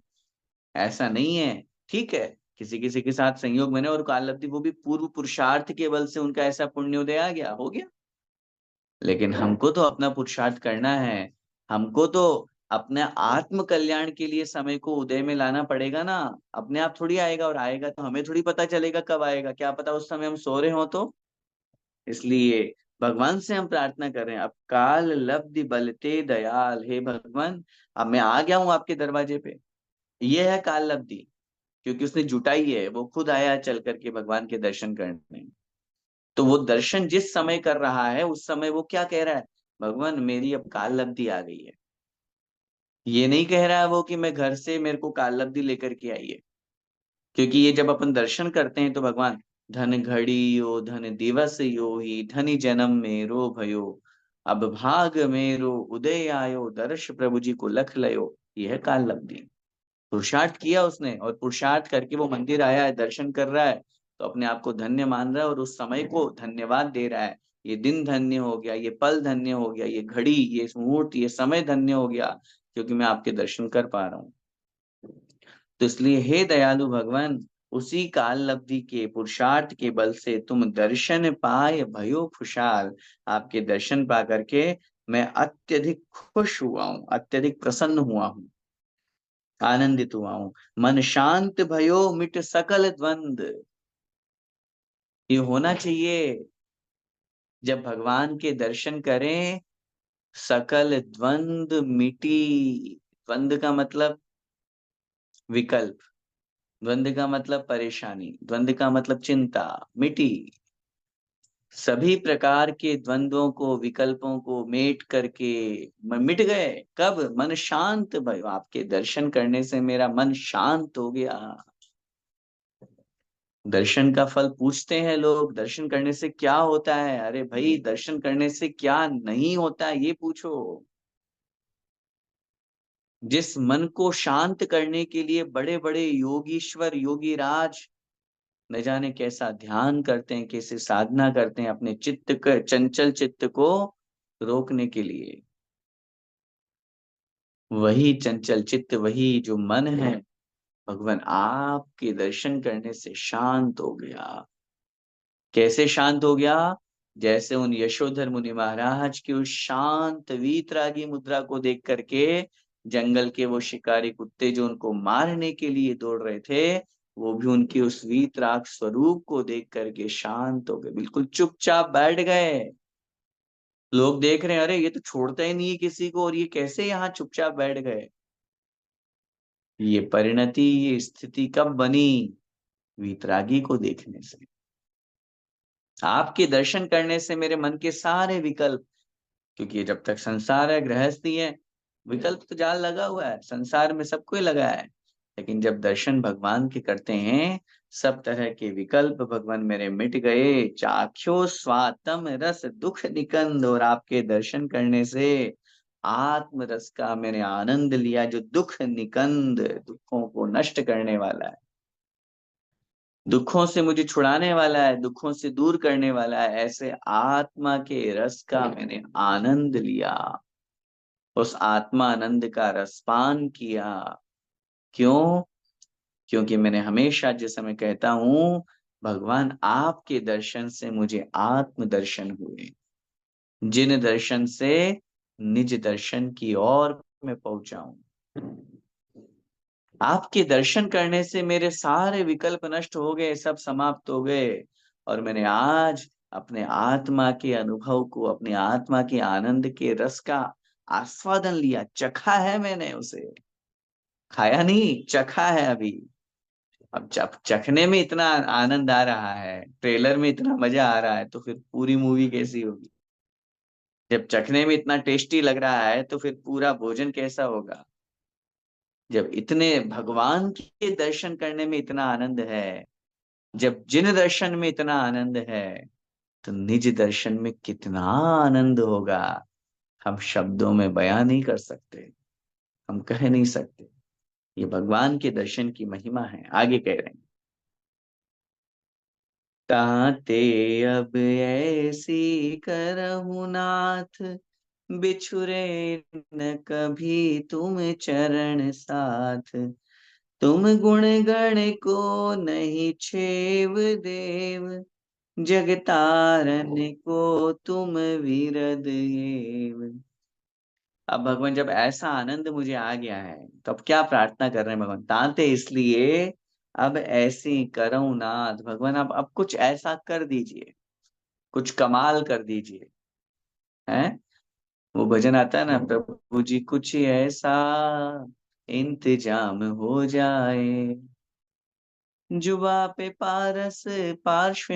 ऐसा नहीं है। ठीक है, किसी किसी के साथ संयोग बने और काल लब्धि, वो भी पूर्व पुरुषार्थ के बल से उनका ऐसा पुण्योदय आ गया, हो गया। लेकिन हमको तो अपना पुरुषार्थ करना है, हमको तो अपने आत्म कल्याण के लिए समय को उदय में लाना पड़ेगा ना। अपने आप थोड़ी आएगा, और आएगा तो हमें थोड़ी पता चलेगा कब आएगा, क्या पता उस समय हम सो रहे हो तो। इसलिए भगवान से हम प्रार्थना कर रहे हैं, अब काल लब्धि बलते दयाल, हे भगवान अब मैं आ गया हूँ आपके दरवाजे पे। ये है काल लब्धि, क्योंकि उसने जुटाई है, वो खुद आया चल करके भगवान के दर्शन करने। तो वो दर्शन जिस समय कर रहा है उस समय वो क्या कह रहा है, भगवान मेरी अब काल लब्धि आ गई है। ये नहीं कह रहा है वो कि मैं घर से मेरे को काल लब्धि लेकर के आई है। क्योंकि ये जब अपन दर्शन करते हैं तो भगवान, धन घड़ी यो धन दिवस यो ही धनी जन्म मेरो भयो, अब भाग मेरो उदय आयो दर्श प्रभु जी को लख लयो, ये है काल लब्धि। पुरुषार्थ किया उसने, और पुरुषार्थ करके वो मंदिर आया है, दर्शन कर रहा है, तो अपने आप को धन्य मान रहा है और उस समय को धन्यवाद दे रहा है। ये दिन धन्य हो गया, ये पल धन्य हो गया, ये घड़ी, ये मुहूर्त, ये समय धन्य हो गया, क्योंकि मैं आपके दर्शन कर पा रहा हूँ। तो इसलिए हे दयालु भगवान, उसी काल लब्धि के पुरुषार्थ के बल से तुम दर्शन पाए भयो खुशहाल, आपके दर्शन पा करके मैं अत्यधिक खुश हुआ हूँ, अत्यधिक प्रसन्न हुआ हूँ, आनंदित हुआ हूं। मन शांत भयो मिट सकल द्वंद, ये होना चाहिए। जब भगवान के दर्शन करें सकल द्वंद मिटी, द्वंद का मतलब विकल्प, द्वंद का मतलब परेशानी, द्वंद का मतलब चिंता, मिटी। सभी प्रकार के द्वंद्वों को, विकल्पों को मेट करके मिट गए। कब? मन शांत भयो, आपके दर्शन करने से मेरा मन शांत हो गया। दर्शन का फल पूछते हैं लोग, दर्शन करने से क्या होता है? अरे भाई दर्शन करने से क्या नहीं होता है ये पूछो। जिस मन को शांत करने के लिए बड़े बड़े योगीश्वर योगी राज न जाने कैसा ध्यान करते हैं, कैसे साधना करते हैं अपने चंचल चित्त को रोकने के लिए, वही चंचल चित्त, वही जो मन है, भगवान आपके दर्शन करने से शांत हो गया। कैसे शांत हो गया? जैसे उन यशोधर मुनि महाराज की उस शांत वीतरागी मुद्रा को देख करके जंगल के वो शिकारी कुत्ते जो उनको मारने के लिए दौड़ रहे थे, वो भी उनके उस वीतराग स्वरूप को देख करके शांत हो गए, बिल्कुल चुपचाप बैठ गए। लोग देख रहे हैं, अरे ये तो छोड़ता ही नहीं है किसी को, और ये कैसे यहाँ चुपचाप बैठ गए? ये परिणति, ये स्थिति कब बनी? वीतरागी को देखने से, आपके दर्शन करने से मेरे मन के सारे विकल्प, क्योंकि जब तक संसार है, गृहस्थी है, विकल्प तो जाल लगा हुआ है, संसार में सबको ही लगा है। लेकिन जब दर्शन भगवान के करते हैं, सब तरह के विकल्प भगवान मेरे मिट गए। चाख्यो स्वातम रस दुख निकंद, और आपके दर्शन करने से आत्म रस का मैंने आनंद लिया, जो दुख निकंद, दुखों को नष्ट करने वाला है, दुखों से मुझे छुड़ाने वाला है, दुखों से दूर करने वाला है, ऐसे आत्मा के रस का मैंने आनंद लिया, उस आत्मा आनंद का रसपान किया। क्यों? क्योंकि मैंने हमेशा जिस समय कहता हूं, भगवान आपके दर्शन से मुझे आत्म दर्शन हुए, जिन दर्शन से निज दर्शन की ओर मैं पहुंचाऊं। आपके दर्शन करने से मेरे सारे विकल्प नष्ट हो गए, सब समाप्त हो गए, और मैंने आज अपने आत्मा के अनुभव को, अपने आत्मा के आनंद के रस का आस्वादन लिया, चखा है मैंने उसे, खाया नहीं, चखा है अभी। अब चखने में इतना आनंद आ रहा है, ट्रेलर में इतना मजा आ रहा है, तो फिर पूरी मूवी कैसी होगी? जब चखने में इतना टेस्टी लग रहा है तो फिर पूरा भोजन कैसा होगा? जब इतने भगवान के दर्शन करने में इतना आनंद है, जब जिन दर्शन में इतना आनंद है, तो निज दर्शन में कितना आनंद होगा, हम शब्दों में बयां नहीं कर सकते, हम कह नहीं सकते। ये भगवान के दर्शन की महिमा है। आगे कह रहे हैं, ताते अब ऐसी करहु नाथ, बिछुरे न कभी तुम चरण साथ। तुम गुण गण को नहीं छेव देव, जगतारन को तुम विरद एव। अब भगवान जब ऐसा आनंद मुझे आ गया है, तो अब क्या प्रार्थना कर रहे हैं भगवान? ताते इसलिए अब ऐसी करऊं नाथ, भगवान अब कुछ ऐसा कर दीजिए, कुछ कमाल कर दीजिए। हैं? वो भजन आता है ना, प्रभु जी कुछ ऐसा इंतजाम हो जाए, जुबा पे पारस पार्श्व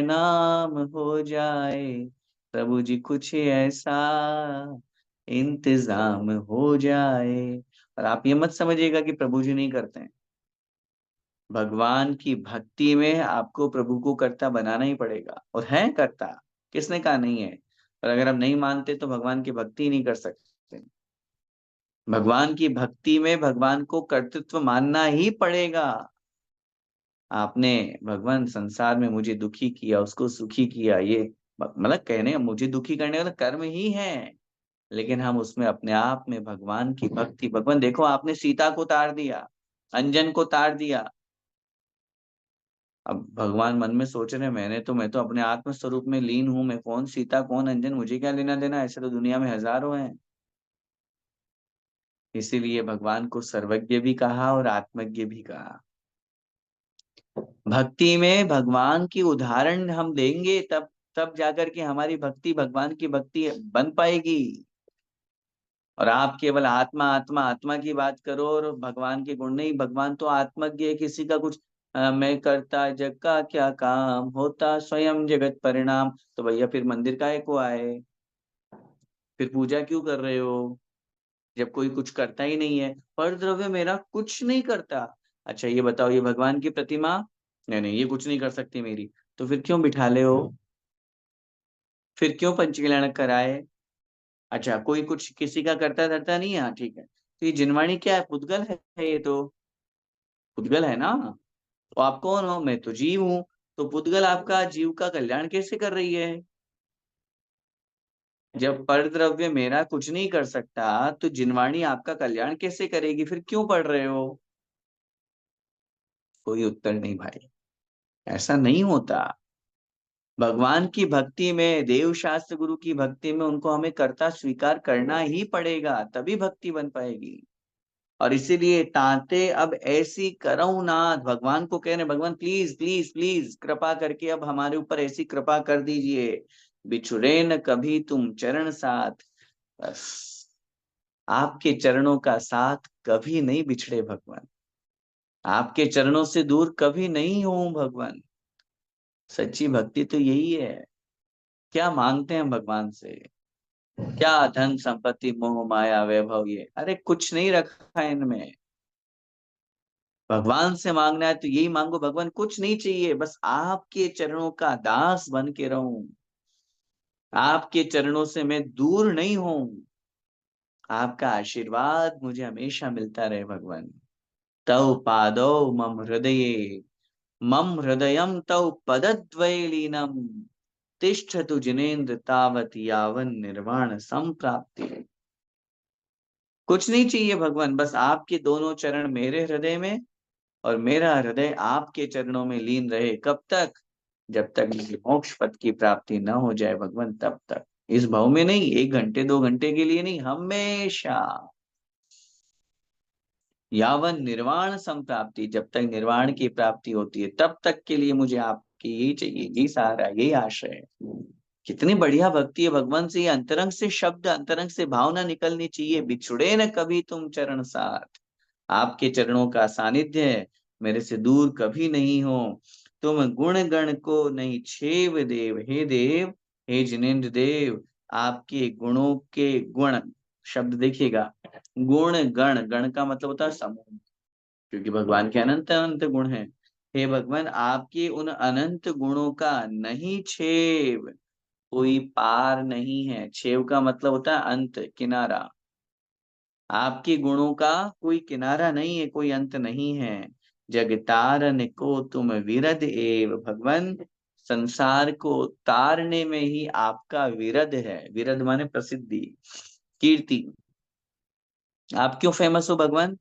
नाम हो जाए। प्रभु जी कुछ ऐसा इंतजाम हो जाए। और आप ये मत समझिएगा कि प्रभु जी नहीं करते हैं। भगवान की भक्ति में आपको प्रभु को कर्ता बनाना ही पड़ेगा, और है कर्ता, किसने कहा नहीं है? और अगर आप नहीं मानते तो भगवान की भक्ति नहीं कर सकते। भगवान की भक्ति में भगवान को कर्तृत्व मानना ही पड़ेगा। आपने भगवान संसार में मुझे दुखी किया, उसको सुखी किया, ये मतलब कहने मुझे दुखी करने वाला कर्म ही है, लेकिन हम उसमें अपने आप में भगवान की भक्ति, भगवान देखो आपने सीता को तार दिया, अंजन को तार दिया। अब भगवान मन में सोच रहे हैं, मैं तो अपने आत्म स्वरूप में लीन हूं, मैं कौन सीता कौन अंजन, मुझे क्या लेना देना, ऐसे तो दुनिया में हजारों हैं। इसीलिए भगवान को सर्वज्ञ भी कहा और आत्मज्ञ भी कहा। भक्ति में भगवान की उदाहरण हम देंगे, तब तब जाकर के हमारी भक्ति भगवान की भक्ति बन पाएगी। और आप केवल आत्मा आत्मा आत्मा की बात करो और भगवान के गुण नहीं। भगवान तो आत्मज्ञ है, किसी का कुछ मैं करता जग का क्या काम, होता स्वयं जगत परिणाम। तो भैया फिर मंदिर काहे को आए? फिर पूजा क्यों कर रहे हो जब कोई कुछ करता ही नहीं है? पर द्रव्य मेरा कुछ नहीं करता। अच्छा ये बताओ, ये भगवान की प्रतिमा, नहीं नहीं ये कुछ नहीं कर सकती मेरी, तो फिर क्यों बिठा ले हो? फिर क्यों पंच कल्याण कराए? अच्छा कोई कुछ किसी का करता धरता नहीं है, हाँ ठीक है, तो ये जिनवाणी क्या है? पुद्गल है ये तो, पुद्गल है ना। तो आप कौन हो? मैं तो जीव हूं। तो पुद्गल आपका जीव का कल्याण कैसे कर रही है? जब पर द्रव्य मेरा कुछ नहीं कर सकता, तो जिनवाणी आपका कल्याण कैसे करेगी? फिर क्यों पढ़ रहे हो? कोई उत्तर नहीं भाई, ऐसा नहीं होता। भगवान की भक्ति में, देव शास्त्र गुरु की भक्ति में उनको हमें कर्ता स्वीकार करना ही पड़ेगा, तभी भक्ति बन पाएगी। और इसीलिए ताते अब ऐसी करऊं नाथ, भगवान को कह रहे, भगवान प्लीज प्लीज प्लीज कृपा करके अब हमारे ऊपर ऐसी कृपा कर दीजिए, बिछुड़े न कभी तुम चरण साथ। बस आपके चरणों का साथ कभी नहीं बिछड़े भगवान, आपके चरणों से दूर कभी नहीं हो भगवान। सच्ची भक्ति तो यही है। क्या मांगते हैं भगवान से? क्या धन संपत्ति मोह माया वैभव, ये अरे कुछ नहीं रखा है इनमें। भगवान से मांगना है तो यही मांगो, भगवान कुछ नहीं चाहिए, बस आपके चरणों का दास बन के रहूं, आपके चरणों से मैं दूर नहीं हूं, आपका आशीर्वाद मुझे हमेशा मिलता रहे भगवान। तव पादौ मम हृदयम तव पदद्वये लीनम, तिष्ठतु जिनेन्द्र तावत यावन निर्वाण संप्राप्ति। कुछ नहीं चाहिए भगवान, बस आपके दोनों चरण मेरे हृदय में और मेरा हृदय आपके चरणों में लीन रहे। कब तक? जब तक मुझे मोक्ष पद की प्राप्ति न हो जाए भगवान, तब तक। इस भाव में नहीं, 1 घंटे 2 घंटे के लिए नहीं, हमेशा। यावन निर्वाण संप्राप्ति, जब तक निर्वाण की प्राप्ति होती है तब तक के लिए मुझे आप कि यही चाहिए, यही सहारा, यही आशय है। कितनी बढ़िया भक्ति है भगवान से, ये अंतरंग से शब्द, अंतरंग से भावना निकलनी चाहिए। बिछुड़े न कभी तुम चरण साथ, आपके चरणों का सानिध्य है, मेरे से दूर कभी नहीं हो। तुम गुण गण को नहीं छेव देव, हे देव हे जिनेन्द्र देव, आपके गुणों के गुण शब्द देखिएगा, गुण गण, गण का मतलब होता है समूह, क्योंकि भगवान के अनंत अनंत गुण हैं। हे भगवान, आपके उन अनंत गुणों का नहीं छेव, कोई पार नहीं है। छेव का मतलब होता है अंत, किनारा। आपके गुणों का कोई किनारा नहीं है, कोई अंत नहीं है। जग तारन को तुम विरध एव, भगवान संसार को तारने में ही आपका विरध है। विरध माने प्रसिद्धि, कीर्ति। आप क्यों फेमस हो भगवान?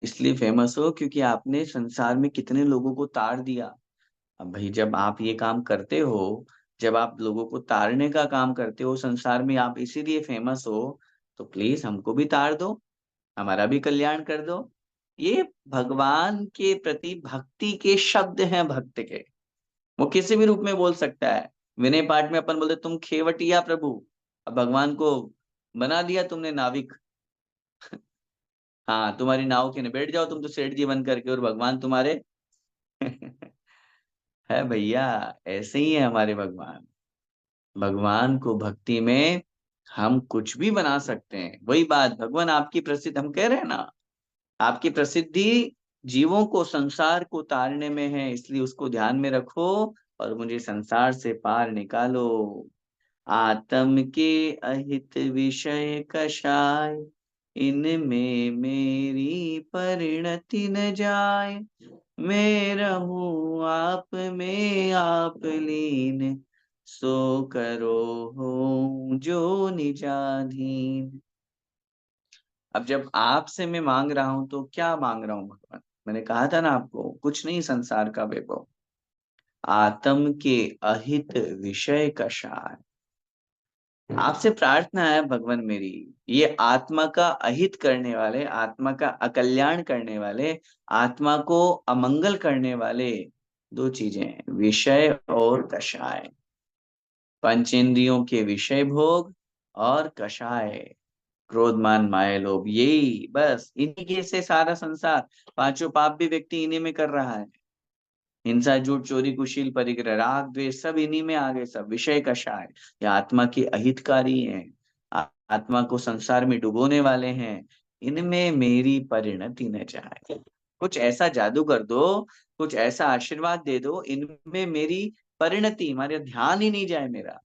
इसलिए फेमस हो क्योंकि आपने संसार में कितने लोगों को तार दिया। अब भाई जब आप ये काम करते हो, जब आप लोगों को तारने का काम करते हो संसार में, आप इसीलिए फेमस हो, तो प्लीज हमको भी तार दो, हमारा भी कल्याण कर दो। ये भगवान के प्रति भक्ति के शब्द हैं भक्त के। वो किसी भी रूप में बोल सकता है। विनय पाठ में अपन बोलते तुम खेवटिया प्रभु, अब भगवान को बना दिया तुमने नाविक। हाँ, तुम्हारी नाव के ने बैठ जाओ तुम तो सेठ जी बन करके, और भगवान तुम्हारे है भैया। ऐसे ही है हमारे भगवान। भगवान को भक्ति में हम कुछ भी बना सकते हैं। वही बात, भगवान आपकी प्रसिद्ध, हम कह रहे हैं ना, आपकी प्रसिद्धि जीवों को, संसार को तारने में है, इसलिए उसको ध्यान में रखो और मुझे संसार से पार निकालो। आत्म के अहित विषय कषाय, इनमें मेरी परिणति न जाए। मैं रहूं आप में आप लीन, सो करो हो जो निजाधीन। अब जब आपसे मैं मांग रहा हूं तो क्या मांग रहा हूं भगवान? मैंने कहा था ना आपको, कुछ नहीं संसार का वैभव, आत्म के अहित विषय कषाय। आपसे प्रार्थना है भगवान मेरी, ये आत्मा का अहित करने वाले, आत्मा का अकल्याण करने वाले, आत्मा को अमंगल करने वाले दो चीजें हैं, विषय और कषाय। पंचेंद्रियों के विषय भोग और कषाय, क्रोध मान माया लोभ, यही बस इन्हीं के से सारा संसार, पांचों पाप भी व्यक्ति इन्हीं में कर रहा है। हिंसा झूठ चोरी कुशील परिग्रह राग द्वेष सब इन्हीं में आ गए, सब विषय कषाय। ये आत्मा के अहितकारी हैं, आत्मा को संसार में डुबोने वाले हैं। इनमें मेरी परिणति न जाए, कुछ ऐसा जादू कर दो, कुछ ऐसा आशीर्वाद दे दो, इनमें मेरी परिणति, हमारे ध्यान ही नहीं जाए, मेरा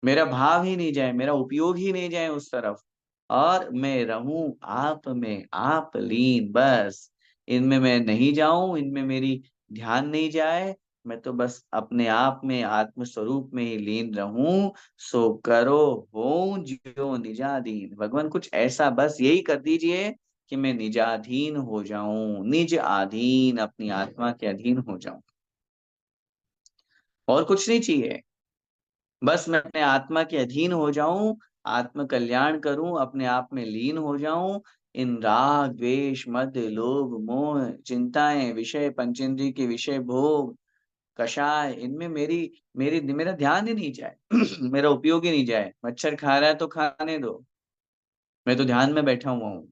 मेरा भाव ही नहीं जाए, मेरा उपयोग ही नहीं जाए उस तरफ, और मैं रहूं आप में आप लीन। बस इनमें मैं नहीं जाऊं, इनमें मेरी ध्यान नहीं जाए, मैं तो बस अपने आप में आत्म स्वरूप में ही लीन रहूं। सो करो हो जो निजाधीन, भगवान कुछ ऐसा बस यही कर दीजिए कि मैं निजाधीन हो जाऊं, निज अधीन, अपनी आत्मा के अधीन हो जाऊं। और कुछ नहीं चाहिए, बस मैं अपने आत्मा के अधीन हो जाऊं, आत्म कल्याण करूं, अपने आप में लीन हो जाऊं। इन राग द्वेष मद लोभ मोह चिंताएं, विषय पंचेंद्रिय के विषय भोग कषाय, इनमें मेरी मेरी मेरा ध्यान ही नहीं जाए मेरा उपयोग ही नहीं जाए। मच्छर खा रहा है तो खाने दो, मैं तो ध्यान में बैठा हुआ हूँ।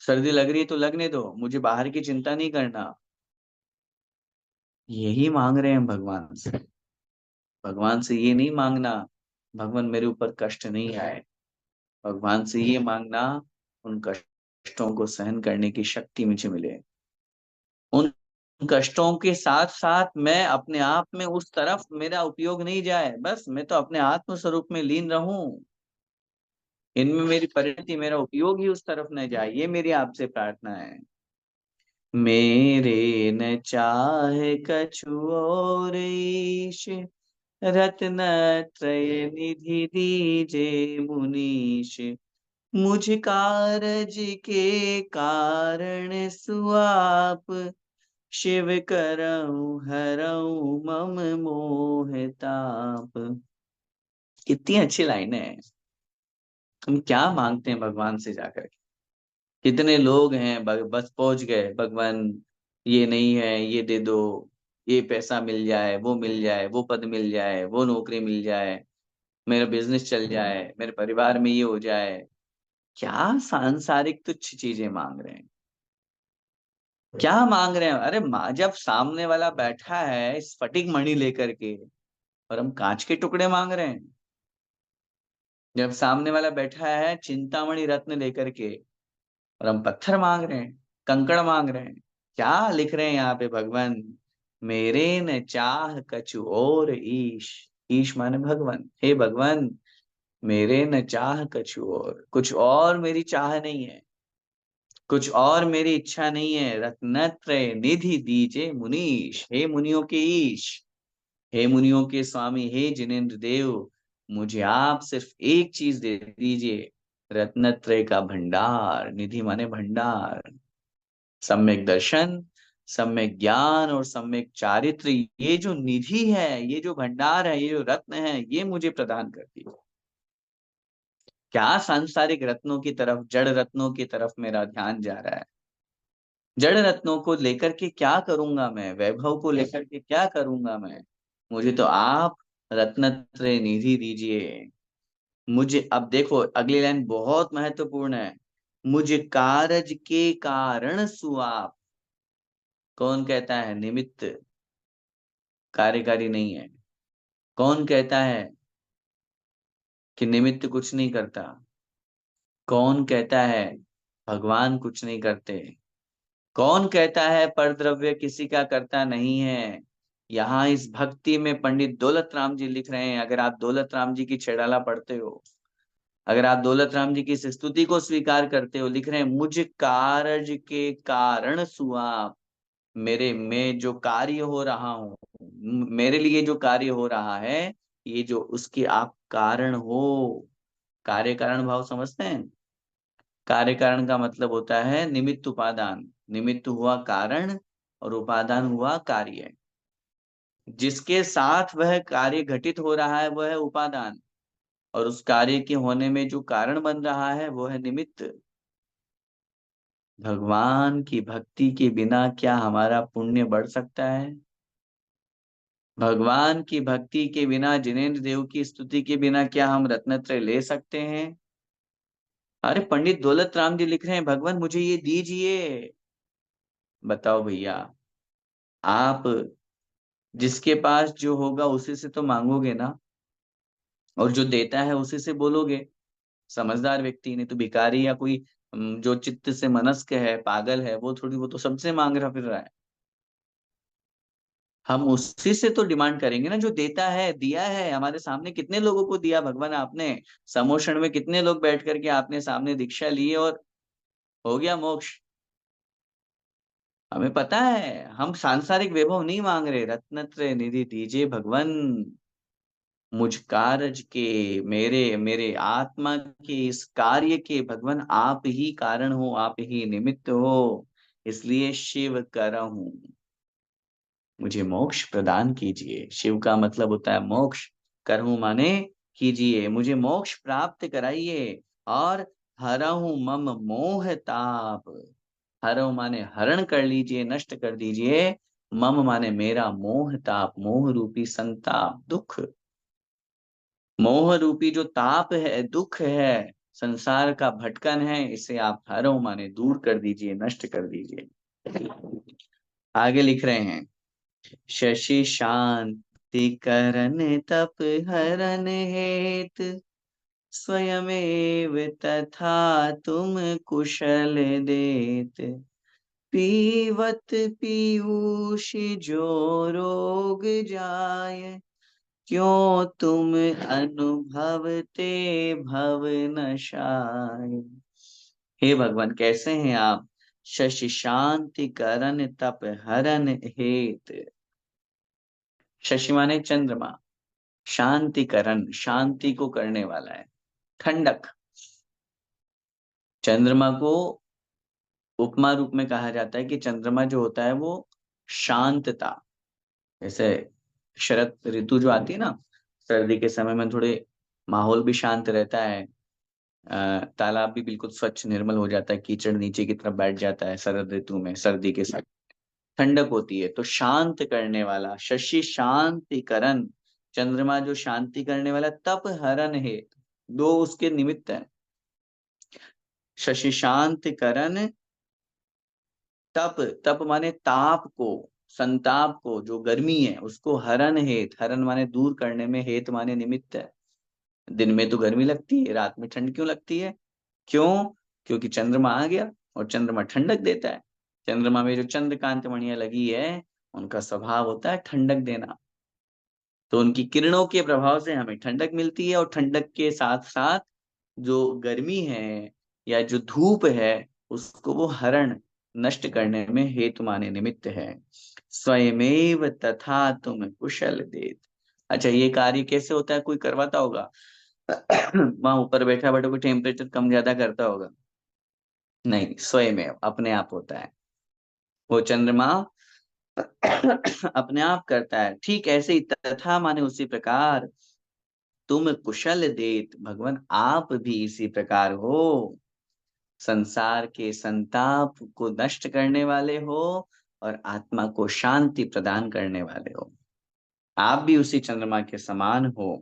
सर्दी लग रही है तो लगने दो, मुझे बाहर की चिंता नहीं करना। यही मांग रहे हैं भगवान से। भगवान से ये नहीं मांगना भगवान मेरे ऊपर कष्ट नहीं आए, भगवान से ये मांगना उन कष्टों को सहन करने की शक्ति मुझे मिले। उन कष्टों के साथ साथ मैं अपने आप में उस तरफ मेरा उपयोग नहीं जाए, बस मैं तो अपने आत्म स्वरूप में लीन रहूं। इनमें मेरी परिणति, मेरा उपयोग ही उस तरफ न जाए, ये मेरी आपसे प्रार्थना है। मेरे न चाहे कछु और ईश, रत्न त्रय निधि दीजे मुनीश। मुझ कारज के कारण सुआप, शिव करऊं हरऊं मम मोह ताप। कितनी अच्छी लाइन है। हम क्या मांगते हैं भगवान से जाकर के? कितने लोग हैं बस पहुंच गए, भगवान ये नहीं है ये दे दो, ये पैसा मिल जाए, वो मिल जाए, वो पद मिल जाए, वो नौकरी मिल जाए, मेरा बिजनेस चल जाए, मेरे परिवार में ये हो जाए। क्या सांसारिक तुच्छ चीजें मांग रहे हैं? क्या मांग रहे हैं? अरे जब सामने वाला बैठा है स्फटिक मणि लेकर के और हम कांच के टुकड़े मांग रहे हैं। जब सामने वाला बैठा है चिंतामणि रत्न लेकर के और हम पत्थर मांग रहे हैं, कंकड़ मांग रहे हैं। क्या लिख रहे हैं यहाँ पे भगवान? मेरे न चाह कछु और ईश। ईश माने भगवान। हे भगवान, मेरे न चाह कछु और, कुछ और मेरी चाह नहीं है, कुछ और मेरी इच्छा नहीं है। रत्नत्रय निधि दीजे मुनीश। हे मुनियों के ईश, हे मुनियों के स्वामी, हे जिनेन्द्र देव, मुझे आप सिर्फ एक चीज दे दीजिए, रत्नत्रय का भंडार। निधि माने भंडार। सम्यक दर्शन, सम्यक ज्ञान और सम्यक चारित्र, ये जो निधि है, ये जो भंडार है, ये जो रत्न है, ये मुझे प्रदान कर दीजिए। क्या सांसारिक रत्नों की तरफ, जड़ रत्नों की तरफ मेरा ध्यान जा रहा है? जड़ रत्नों को लेकर के क्या करूंगा मैं? वैभव को लेकर के क्या करूंगा मैं? मुझे तो आप रत्नत्रय निधि दीजिए। मुझे अब देखो, अगली लाइन बहुत महत्वपूर्ण है। मुझे कारज के कारण सुआप। कौन कहता है निमित्त कार्यकारी नहीं है? कौन कहता है कि निमित्त कुछ नहीं करता? कौन कहता है भगवान कुछ नहीं करते? कौन कहता है परद्रव्य किसी का करता नहीं है? यहाँ इस भक्ति में पंडित दौलत राम जी लिख रहे हैं। अगर आप दौलत राम जी की छेड़ाला पढ़ते हो, अगर आप दौलत राम जी की इस स्तुति को स्वीकार करते हो, लिख रहे हैं मुझ कारज के कारण सुआप। मेरे में जो कार्य हो रहा हूं, मेरे लिए जो कार्य हो रहा है, ये जो उसके आप कारण हो। कार्य कारण भाव समझते हैं? कार्य कारण का मतलब होता है निमित्त उपादान। निमित्त हुआ कारण और उपादान हुआ कार्य। जिसके साथ वह कार्य घटित हो रहा है वह है उपादान, और उस कार्य के होने में जो कारण बन रहा है वो है निमित्त। भगवान की भक्ति के बिना क्या हमारा पुण्य बढ़ सकता है? भगवान की भक्ति के बिना, जिनेन्द्र देव की स्तुति के बिना क्या हम रत्नत्रय ले सकते हैं? अरे पंडित दौलत राम जी लिख रहे हैं भगवान मुझे ये दीजिए। बताओ भैया, आप जिसके पास जो होगा उसी से तो मांगोगे ना, और जो देता है उसी से बोलोगे। समझदार व्यक्ति ने तो, भिखारी या कोई जो चित्त से मनस्क है, पागल है, वो थोड़ी, वो तो सबसे मांग रहा फिर रहा है। हम उसी से तो डिमांड करेंगे ना जो देता है। दिया है हमारे सामने, कितने लोगों को दिया भगवान आपने? समोषण में कितने लोग बैठ करके आपने सामने दीक्षा ली और हो गया मोक्ष। हमें पता है, हम सांसारिक वैभव नहीं मांग रहे। रत्नत्रय निधि दीजिए भगवान। मुझ कारज के, मेरे मेरे आत्मा के इस कार्य के भगवान आप ही कारण हो, आप ही निमित्त हो। इसलिए शिव करहूं, मुझे मोक्ष प्रदान कीजिए। शिव का मतलब होता है मोक्ष। करहूं माने कीजिए, मुझे मोक्ष प्राप्त कराइए। और हरहूं मम मोह ताप। हरहूं माने हरण कर लीजिए, नष्ट कर दीजिए। मम माने मेरा, मोह ताप, मोह रूपी संताप, दुख। मोह रूपी जो ताप है, दुख है, संसार का भटकन है, इसे आप हरो माने दूर कर दीजिए, नष्ट कर दीजिए। आगे लिख रहे हैं, शशि शांति करन तप हरन हेत, स्वयमेव तथा तुम कुशल देत। पीवत पीयूष जो रोग जाय, क्यों तुम अनुभवते भव नशाय। हे भगवान, कैसे हैं आप? शशि शांति करन तप हरन हेत। शशि माने चंद्रमा, शांति करण, शांति को करने वाला है, ठंडक। चंद्रमा को उपमा रूप में कहा जाता है कि चंद्रमा जो होता है वो शांतता। जैसे शरद ऋतु जो आती है ना, सर्दी के समय में थोड़े माहौल भी शांत रहता है। तालाब भी बिल्कुल स्वच्छ निर्मल हो जाता है, कीचड़ नीचे की तरफ बैठ जाता है शरद ऋतु में, सर्दी के समय। ठंडक होती है। तो शांत करने वाला, शशि शांतिकरण, चंद्रमा जो शांति करने वाला, तप हरण है, दो उसके निमित्त है। शशि शांतिकरण, तप, तप माने ताप को, संताप को, जो गर्मी है उसको हरण हेत, हरण माने दूर करने में, हेत माने निमित्त है। दिन में तो गर्मी लगती है, रात में ठंड क्यों लगती है? क्यों? क्योंकि चंद्रमा आ गया और चंद्रमा ठंडक देता है। चंद्रमा में जो चंद्रकांत मणियां लगी है, उनका स्वभाव होता है ठंडक देना। तो उनकी किरणों के प्रभाव से हमें ठंडक मिलती है, और ठंडक के साथ साथ जो गर्मी है या जो धूप है, उसको वो हरण, नष्ट करने में हेतु माने, निमित्त है। स्वयमेव तथा तुम कुशल देत। अच्छा, ये कार्य कैसे होता है? कोई करवाता होगा? वहां ऊपर बैठा बैठा कोई टेम्परेचर कम ज्यादा करता होगा? नहीं, स्वयमेव, अपने आप होता है वो चंद्रमा। अपने आप करता है। ठीक ऐसे ही तथा माने उसी प्रकार, तुम कुशल देत, भगवान आप भी इसी प्रकार हो, संसार के संताप को नष्ट करने वाले हो और आत्मा को शांति प्रदान करने वाले हो। आप भी उसी चंद्रमा के समान हो।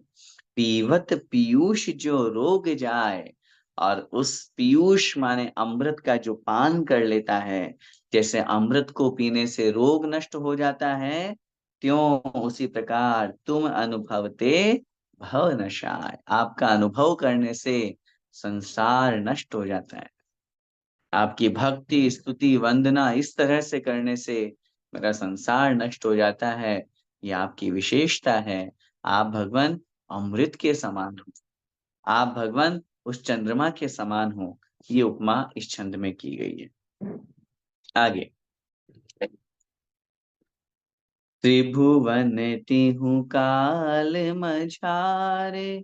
पीवत पीयूष जो रोग जाए, और उस पीयूष माने अमृत का जो पान कर लेता है, जैसे अमृत को पीने से रोग नष्ट हो जाता है, त्यों उसी प्रकार तुम अनुभवते भव नशाय, आपका अनुभव करने से संसार नष्ट हो जाता है। आपकी भक्ति स्तुति वंदना इस तरह से करने से मेरा संसार नष्ट हो जाता है। ये आपकी विशेषता है। आप भगवान अमृत के समान हो, आप भगवान उस चंद्रमा के समान हो। ये उपमा इस छंद में की गई है। आगे, त्रिभुवन तिहु काल मझारे,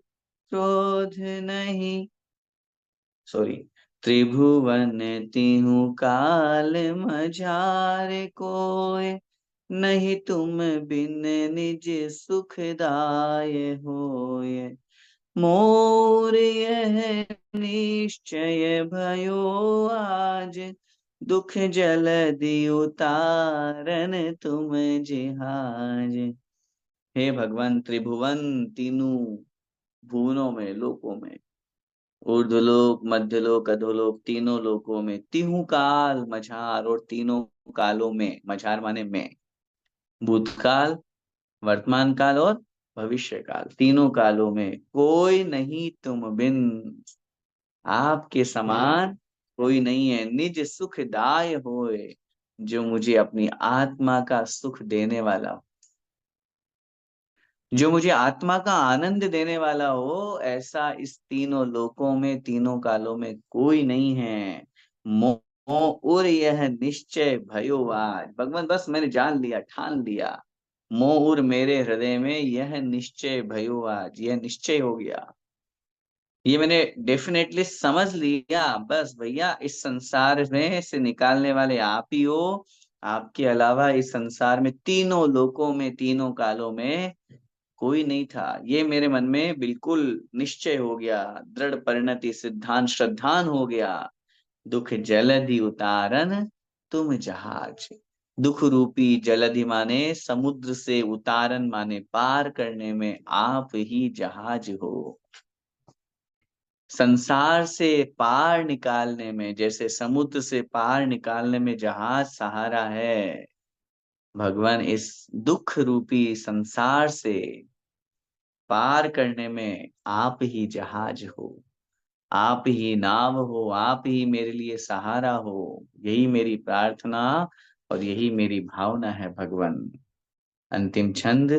क्रोध नहीं, सॉरी, त्रिभुवन तिहु काल मझारे कोय, नहीं तुम बिन निज सुखदाय होय। मोर यह निश्चय भयो आज, दुख जलदि उतारन तुम जिहाज। हे भगवान, त्रिभुवन, तीनों भुवनों में, लोकों में, ऊर्ध्वलोक, मध्यलोक, अधोलोक, तीनों लोकों में, तिहु काल मझार, और तीनों कालों में, मझार माने में, भूतकाल, वर्तमान काल और भविष्य काल, तीनों कालों में कोई नहीं तुम बिन, आपके समान कोई नहीं है। निज सुखदाय होए, जो मुझे अपनी आत्मा का सुख देने वाला हो, जो मुझे आत्मा का आनंद देने वाला हो, ऐसा इस तीनों लोकों में, तीनों कालों में कोई नहीं है। मोह और यह निश्चय भयो आज, भगवान बस मैंने जान लिया, ठान लिया। मोह और मेरे हृदय में यह निश्चय भयो आज, यह निश्चय हो गया, ये मैंने डेफिनेटली समझ लिया। बस भैया, इस संसार में से निकालने वाले आप ही हो। आपके अलावा इस संसार में, तीनों लोकों में, तीनों कालों में कोई नहीं था। ये मेरे मन में बिल्कुल निश्चय हो गया, दृढ़ परिणति, सिद्धांत, श्रद्धान हो गया। दुख जलधि उतारन तुम जहाज, दुख रूपी जलधि माने समुद्र से, उतारन माने पार करने में आप ही जहाज हो। संसार से पार निकालने में, जैसे समुद्र से पार निकालने में जहाज सहारा है, भगवान इस दुख रूपी संसार से पार करने में आप ही जहाज हो, आप ही नाव हो, आप ही मेरे लिए सहारा हो। यही मेरी प्रार्थना और यही मेरी भावना है भगवान। अंतिम छंद,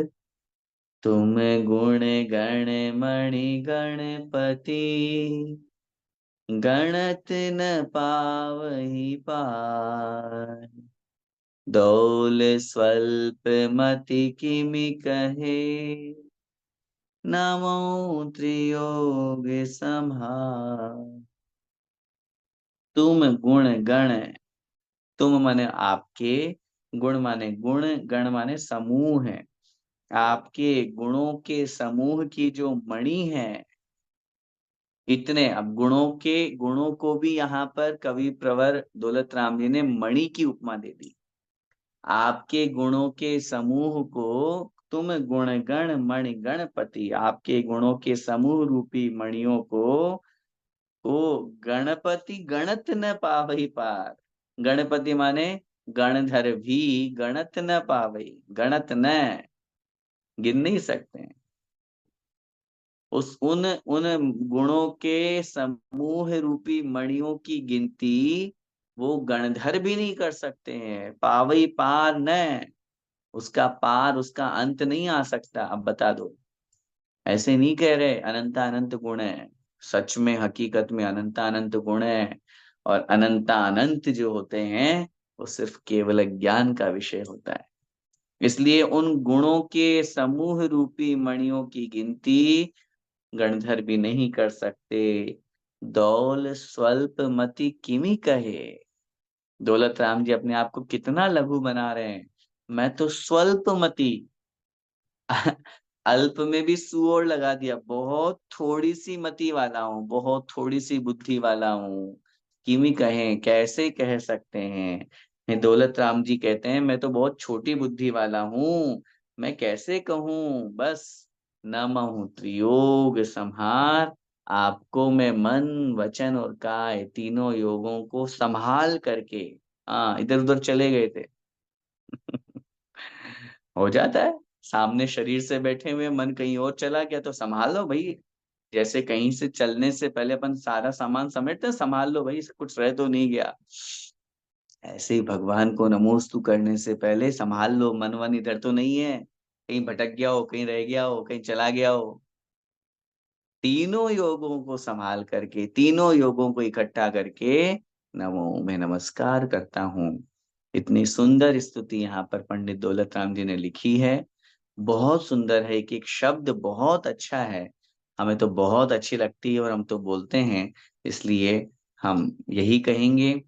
तुम गुण गण मणि गणपति, गणत न पावहि पार, दौल स्वल्प मति किमि कहे, नमो त्रियोग संहार। तुम गुण गण, तुम माने आपके, गुण माने गुण, गण माने समूह है। आपके गुणों के समूह की जो मणि है, इतने, अब गुणों के, गुणों को भी यहाँ पर कवि प्रवर दौलत राम जी ने मणि की उपमा दे दी। आपके गुणों के समूह को तुम गुण गण मणि गणपति, आपके गुणों के समूह रूपी मणियों को गणपति गणत न पावई पार। गणपति माने गणधर भी गणत न पावई, गणत न, गिन नहीं सकते हैं। उस उन उन गुणों के समूह रूपी मणियों की गिनती वो गणधर भी नहीं कर सकते हैं। पावई पार न, उसका पार, उसका अंत नहीं आ सकता। अब बता दो, ऐसे नहीं कह रहे अनंत अनंत गुण है, सच में हकीकत में अनंत अनंत गुण है। और अनंत अनंत जो होते हैं वो सिर्फ केवल ज्ञान का विषय होता है। इसलिए उन गुणों के समूह रूपी मणियों की गिनती गणधर भी नहीं कर सकते। दौल स्वल्प मति किमी कहे। दौलत राम जी अपने आप को कितना लघु बना रहे हैं। मैं तो स्वल्प मति, अल्प में भी सु और लगा दिया, बहुत थोड़ी सी मति वाला हूँ, बहुत थोड़ी सी बुद्धि वाला हूँ। किमी कहें, कैसे कह सकते हैं। मैं दौलत राम जी कहते हैं मैं तो बहुत छोटी बुद्धि वाला हूँ, मैं कैसे कहूँ। बस न महु त्रियोग संहार, आपको मैं मन वचन और काय तीनों योगों को संभाल करके, हाँ इधर उधर चले गए थे। हो जाता है, सामने शरीर से बैठे हुए मन कहीं और चला गया तो संभाल लो भाई। जैसे कहीं से चलने से पहले अपन सारा सामान समेटते हैं, संभाल लो भाई कुछ रह तो नहीं गया। ऐसे ही भगवान को नमोस्तु करने से पहले संभाल लो, मन वन इधर तो नहीं है, कहीं भटक गया हो, कहीं रह गया हो, कहीं चला गया हो। तीनों योगों को संभाल करके, तीनों योगों को इकट्ठा करके नमो मैं नमस्कार करता हूँ। इतनी सुंदर स्तुति यहाँ पर पंडित दौलत राम जी ने लिखी है। बहुत सुंदर है, एक एक शब्द बहुत अच्छा है। हमें तो बहुत अच्छी लगती है और हम तो बोलते हैं। इसलिए हम यही कहेंगे,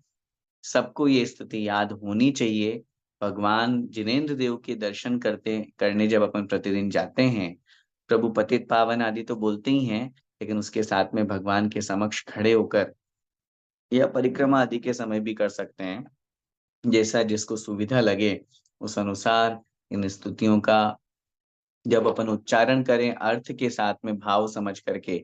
सबको ये स्तुति याद होनी चाहिए। भगवान जिनेंद्र देव के दर्शन करने जब अपन प्रतिदिन जाते हैं, प्रभु पतित पावन आदि तो बोलते ही हैं, लेकिन उसके साथ में भगवान के समक्ष खड़े होकर या परिक्रमा आदि के समय भी कर सकते हैं। जैसा जिसको सुविधा लगे उस अनुसार इन स्तुतियों का जब अपन उच्चारण करें अर्थ के साथ में भाव समझ करके,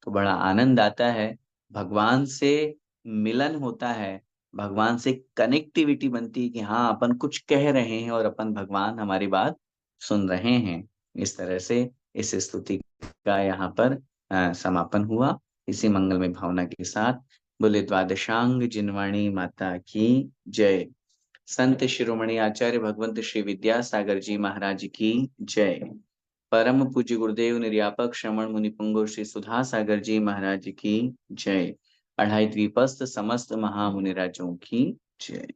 तो बड़ा आनंद आता है। भगवान से मिलन होता है, भगवान से कनेक्टिविटी बनती है कि हाँ अपन कुछ कह रहे हैं और अपन भगवान हमारी बात सुन रहे हैं। इस तरह से इस स्तुति का यहाँ पर समापन हुआ। इसी मंगलमय भावना के साथ बोले द्वादशांग जिनवाणी माता की जय। संत शिरोमणि आचार्य भगवंत श्री विद्यासागर जी महाराज की जय। परम पूज्य गुरुदेव निर्यापक श्रमण मुनि पुंगव श्री सुधा सागर जी महाराज की जय। अढ़ाई द्वीपस्थ समस्त महामुनि राजों की जय।